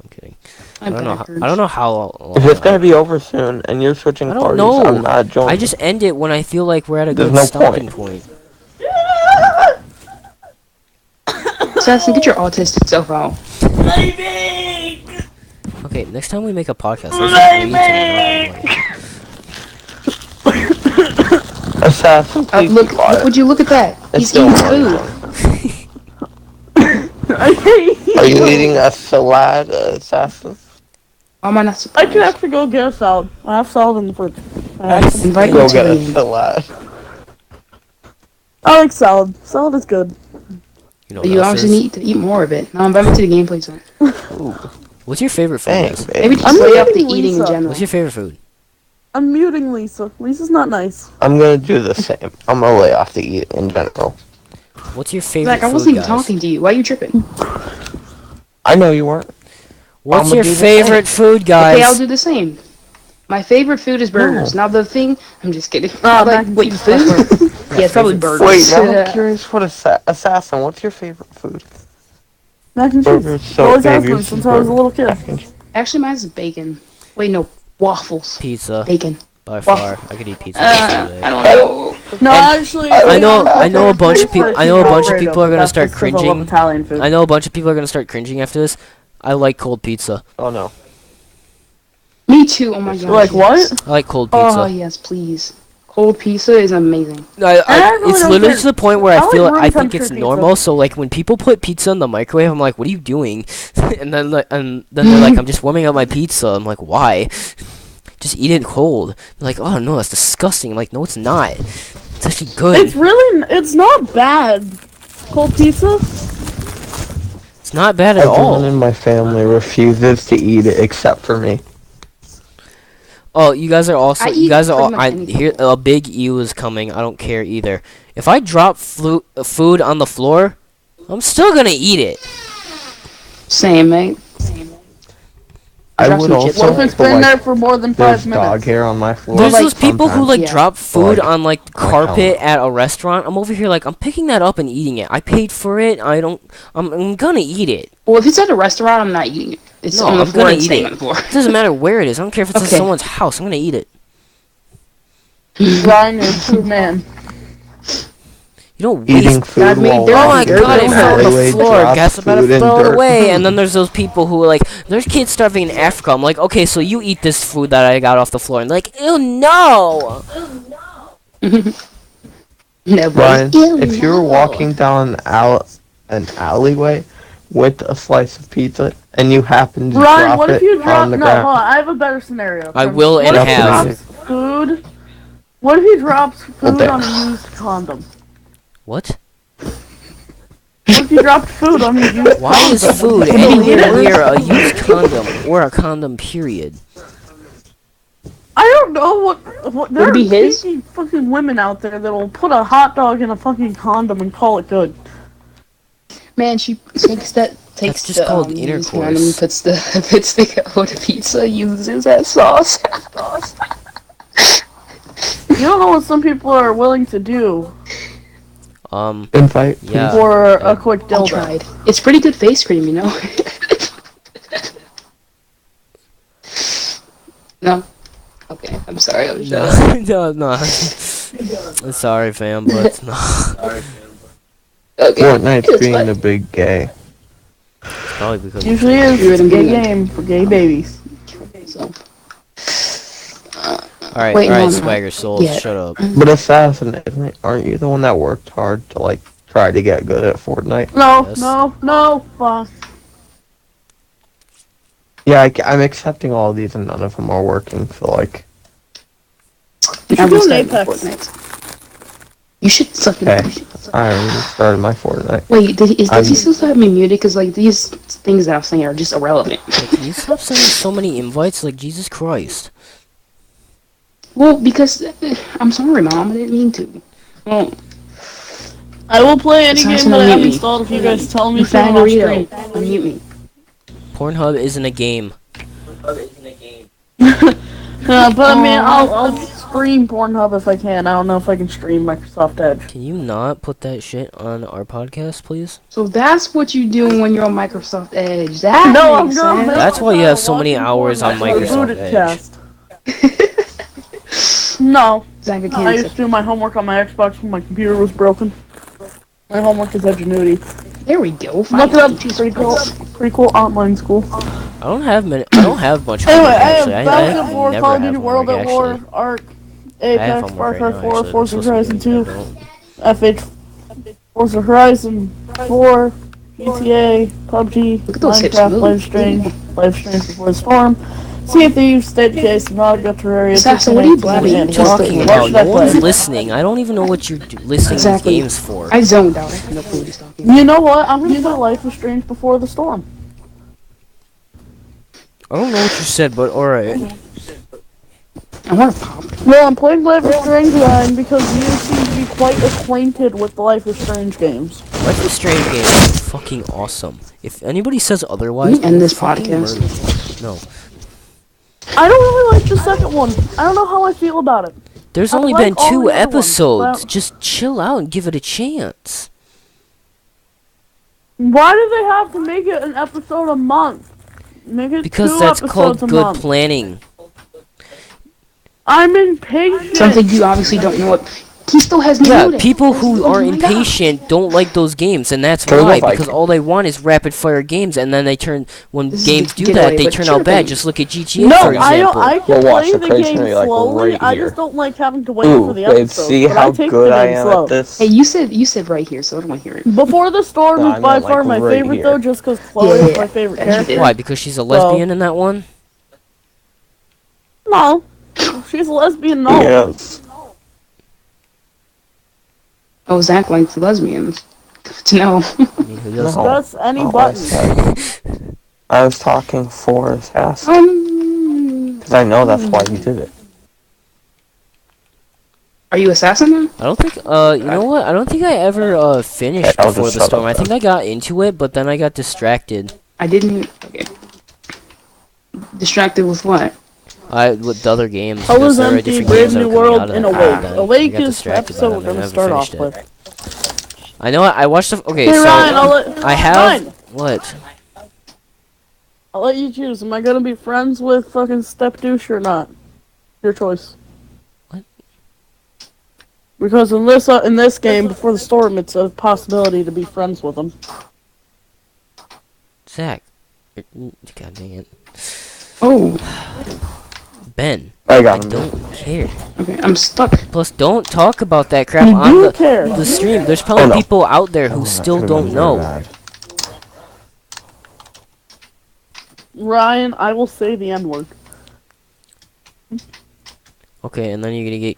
I'm kidding. I I'm don't know. backwards. I don't know how. Long If it's gonna be over soon and you're switching I don't parties, know. I'm not joining. I just end it when I feel like we're at a There's good no stopping point. Assassin, get your autistic self out. Okay, next time we make a podcast, let's just read to Assassin, please Look, be quiet. would you look at that? It's He's still eating morning. food. I hate Are you eating a salad, Assassin? Why am I not I surprised? can actually go get a salad. I have salad in the fridge. I have some- Invite Go me to get the a game. salad. I like salad. Salad is good. You know You what else obviously is? need to eat more of it. Now invite me to the gameplay zone. What's your favorite food? Thanks, guys? Maybe babe. just lay off the muting eating in Lisa. general. What's your favorite food? I'm muting Lisa. Lisa's not nice. I'm gonna do the same. I'm gonna lay off the eat in general. What's your favorite Zach, I food, wasn't even guys? talking to you. Why are you tripping? I know you weren't. What's I'ma your do the favorite food, guys? Okay, I'll do the same. My favorite food is burgers. Now the thing, I'm just kidding. mac Like, and wait, cheese food? Yeah, it's probably favorite- burgers. Wait, now I'm curious what Assassin, what's your favorite food? Mac and cheese. Burgers, so Always has babe, been yours since is I was a little burger. kid. Actually, mine's bacon. Wait, no, waffles. Pizza, Bacon. by far. I could eat pizza. I today. don't know. No, actually, I know a bunch of pretty people. I know a bunch of Alfredo, people are gonna that's start just 'cause I love cringing. Italian food. I know a bunch of people are gonna start cringing after this. I like cold pizza. Oh no. Me too. Oh my god. Like what? I like cold Oh pizza. yes, please. Cold pizza is amazing. I really It's don't literally care. to the point where I I like feel room I think temperature it's pizza. normal. So like when people put pizza in the microwave, I'm like, what are you doing? and then they're like, I'm just warming up my pizza. I'm like, why? Just eat it cold. They're like, oh no, that's disgusting. I'm like, no, it's not. It's actually good. It's not bad. Cold pizza? It's not bad at Everyone all. in my family refuses to eat it except for me. Oh, you guys are also. I You eat guys are pretty all. much I anything. here a big ew is coming. I don't care either. If I drop food on the floor, I'm still gonna eat it. Same, mate. I Drop would some also chips What if it's feel been like there for more than there's 5 dog minutes? hair on my floor. There's like, those people who sometimes. like Yeah. drop food Like- on like the like carpet at a restaurant. I'm over here like I'm picking that up and eating it. I paid for it. I'm gonna eat it. Well, if it's at a restaurant, I'm not eating it. It's No, on the I'm floor gonna and eat staying it. on the floor. It doesn't matter where it is. I don't care if it's at Okay. someone's house. I'm gonna eat it. Ryan, you're a true man. You don't Eating waste. food God, mate, while they're Oh my like, walking god, they're it down fell an on the alleyway, floor. drops Guess I better food in throw it dirt. away. And then there's those people who like, there's kids starving in Africa. I'm like, okay, so you eat this food that I got off the floor. And they're like, ew, no. No, Ryan, Ew, if you were no. walking down an alleyway with a slice of pizza and you happen to Ryan, drop what if it you drop? on the No, hold ground, on. I have a better scenario. I will What and if he have. drops food? What if he drops Well, food there. on a used condom? What? What if you dropped food on a used Why condom? is food Would you anywhere eat it? near a used condom or a condom? Period. I don't don't know what there Would it are be his? cheeky fucking women out there that'll put a hot dog in a fucking condom and call it good. Man, she takes just the called used intercourse. condom, puts the on the pizza, uses that sauce. You don't know what some people are willing to do Invite. Yeah. for a quick I dildo. tried. It's pretty good face cream, you know. No. Okay, I'm sorry. I was just. No. I'm sorry, fam, but no. Okay. Fortnite's it's being fine. the big gay. It's probably because Usually is You're it's a the gay man. game for gay babies. So. Alright, Wait, no, alright, I'm not. Swagger Souls, Yeah. shut up. But Assassin, aren't you the one that worked hard to like try to get good at Fortnite? No, Yes. no, fuck. Yeah, I'm accepting all of these and none of them are working. So like, You I should was do an starting Apex. Fortnite. You should suck it. okay, I already started my Fortnite. Wait, does he I'm- still have me muted? Because like these things that I'm saying are just irrelevant. Like, can you stop sending so many invites? Like, Jesus Christ. Well, because I'm sorry, Mom. I didn't mean to. Well, I will play any Assassin, game that I have unmute me. installed if you guys tell me you to on Fangorito, stream. unmute me. Pornhub isn't a game. But I mean, I'll stream Pornhub if I can. I don't know if I can stream Microsoft Edge. Can you not put that shit on our podcast, please? So that's what you do when you're on Microsoft Edge. That No, I'm makes gonna sense. make That's why you have so many watching hours on Fortnite Microsoft Rebooot Edge. cast. No, Zach, I I can't used to do my homework on my Xbox when my computer was broken. My homework is Edgenuity. There we go. Look Finally. it up. Jesus Pretty cool online school. I don't have much Anyway, homework, I have actually. I Battlefield 4, never Call of have Duty World homework, at War, actually. Ark, I have Apex, homework Far right Cry now, 4, actually. Forza I'm supposed to Horizon be doing 2, it, I don't. FH, Forza Horizon 4, GTA, PUBG, Look at those hips Minecraft, moving. Live Strange Before the Storm, Sea of Thieves, State Case, Nautical Terraria, Assassin, what are you blabbing? What are you Just talking the- about? What should I No one's play? listening. I don't even know what you're listing Exactly. these games for. I zoned out. I have no clue what he's talking. You know what? I'm gonna play Life is Strange Before the Storm. I don't know what you said, but alright. I want to pop. Well, I'm playing Life is Strange again because you seem to be quite acquainted with the Life is Strange games. Life is Strange game is fucking awesome. If anybody says otherwise, Can we end this fucking podcast? murder them. No. I don't really like the second one. I don't know how I feel about it. There's I only like been all 2 the other ones, episodes. but- Just chill out and give it a chance. Why do they have to make it an episode a month? Make it Because 2 that's episodes called a good month. planning. I'm impatient. Something you obviously don't know what. He still has me Yeah, muted. people who Oh are my God. impatient don't like those games, and that's Can we go why. Vikings? Because all they want is rapid fire games, and then they turn when This is games the do that, getaway, they but turn sure out bad. thing. Just look at GTA, No, for I example. can We'll watch play the the Crazy game Movie, like, slowly. right I here. just don't like having to wait Ooh, for the babe, episode. see but how I take good the I game am slow. at this? Hey, you said right here, so I don't want to hear it. Before the Storm No, is I by meant, far like, my right favorite here. though, just because Chloe Yeah, is my favorite yeah, she character. did. Why? Because she's a lesbian in that one? No, she's a lesbian. No, Yes. Oh, Zach likes lesbians. Good to know. I mean, who doesn't? No. that's any Oh, I button. said- I was talking for Assassin. Because I know that's why you did it. Are you assassin now? I don't think, you know what? I don't think I ever, finished I'll Before just the shut Storm. up I think then. I got into it, but then I got distracted. I didn't. Okay. Distracted with what? With the other games. How because was there are empty, different Brave games that New were coming World, out of and that, Awake. then I Awake got is the distracted by episode them we're and gonna never start off finished it. with. I know. I watched the. Okay, Hey so Ryan, I have Ryan, what? I'll let you choose. Am I gonna be friends with fucking Step Douche or not? Your choice. What? Because in this game, Before the Storm, it's a possibility to be friends with him. Zach. God dang it. Oh, Ben. I I got him. don't care. okay. I'm stuck. Plus, don't talk about that crap You on do care. the stream. There's probably Oh, no. people out there who Oh, that still could've don't been know. very bad. Ryan, I will say the N-word. Okay, and then you're gonna get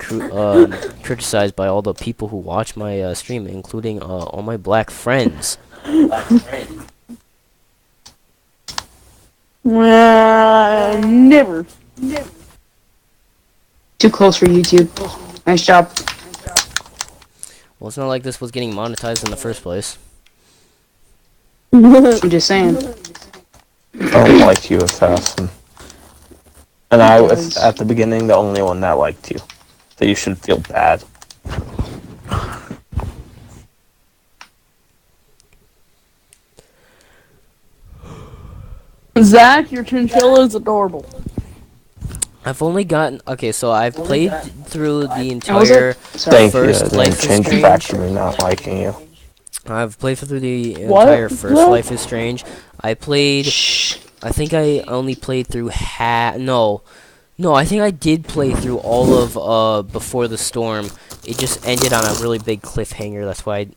criticized by all the people who watch my stream, including all my black friends. Never. Too close for YouTube. Nice job. Well, it's not like this was getting monetized in the first place. I'm just saying. I don't like you, Assassin. And I was, at the beginning, the only one that liked you. So you should feel bad. Zach, your chinchilla is adorable. I've only gotten so I've played through the was entire it? Sorry. Thank you. first Then Life is change it back to Strange. me not liking you. I've played through the What? entire first What? Life is Strange. I played. Shh. I think I only played through No, I think I did play through all of Before the Storm. It just ended on a really big cliffhanger. That's why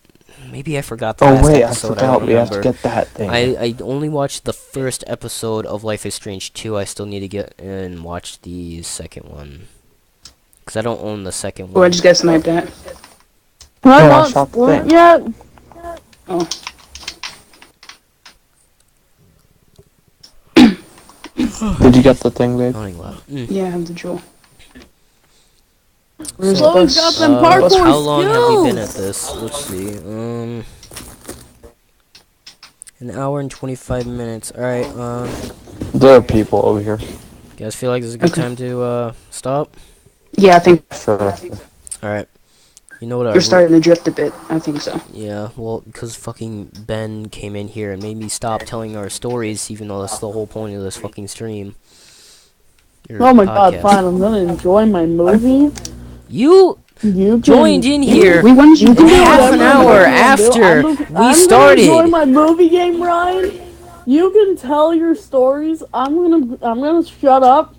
maybe I forgot the Oh last wait, I episode. forgot. don't We have to remember. get that thing. I only watched the first episode of Life is Strange 2. I still need to get and watch the second one. Because I don't own the second Oh, I one. just got sniped at. Can I Oh, I not shot the split thing. yet? Oh. Did you get the thing, babe? Running loud. Yeah, I have the jewel. Where's So, the Chloe's bus? got them parkour how long have we been at skills. this? Let's see. An hour and 25 minutes. Alright, There are people over here. you guys feel like this is a good Okay. time to stop? Yeah, I think Sure. Alright. You know what you're starting to drift a bit. I think so. Yeah, well, because fucking Ben came in here and made me stop telling our stories, even though that's the whole point of this fucking stream. Or Oh my god, podcast. fine, I'm gonna enjoy my movie. You You can, joined in here We wanted you to can do half whatever an you hour want to do. after I'm we started. gonna enjoy my movie game, Ryan. You can tell your stories. I'm gonna shut up.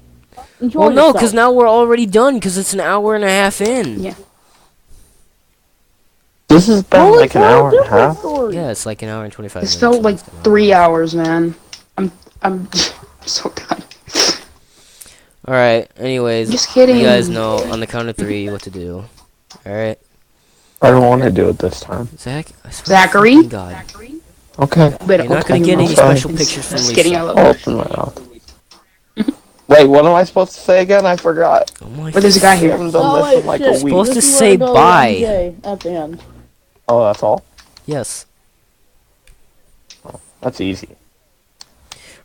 Enjoy Well, no, yourself. because now we're already done, because it's an hour and a half in. Yeah. This has been Well, like an tell a hour and a different half. story. Yeah, it's like an hour and 25 This minutes. felt like 3 hours, man. I'm so done. Alright, anyways, Just kidding. you guys know on the count of 3 what to do. Alright, I don't want to do it this time. Zach, I swear to Zachary? fucking God. Okay. But You're not gonna get any special pictures from Just kidding, I Lisa. love I'll you. open my mouth. Wait, what am I supposed to say again? I forgot. Oh my But there's a guy I here. haven't done Oh, this wait, in like shit. a week. Supposed to This is say where I go bye. MJ at the end. Oh, that's all? Yes. That's easy.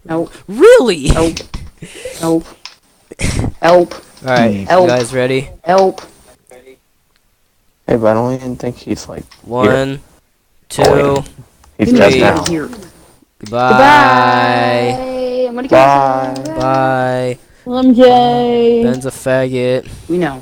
Nope. Really? Nope. Nope. Help. Alright, you Help. guys ready? Help. Hey, but I don't even think he's like... 1, 2, Oh, He's Give me dead Wait. now. here. goodbye. Goodbye. I'm gonna go. Bye. Bye. MJ. Ben's a faggot. We know.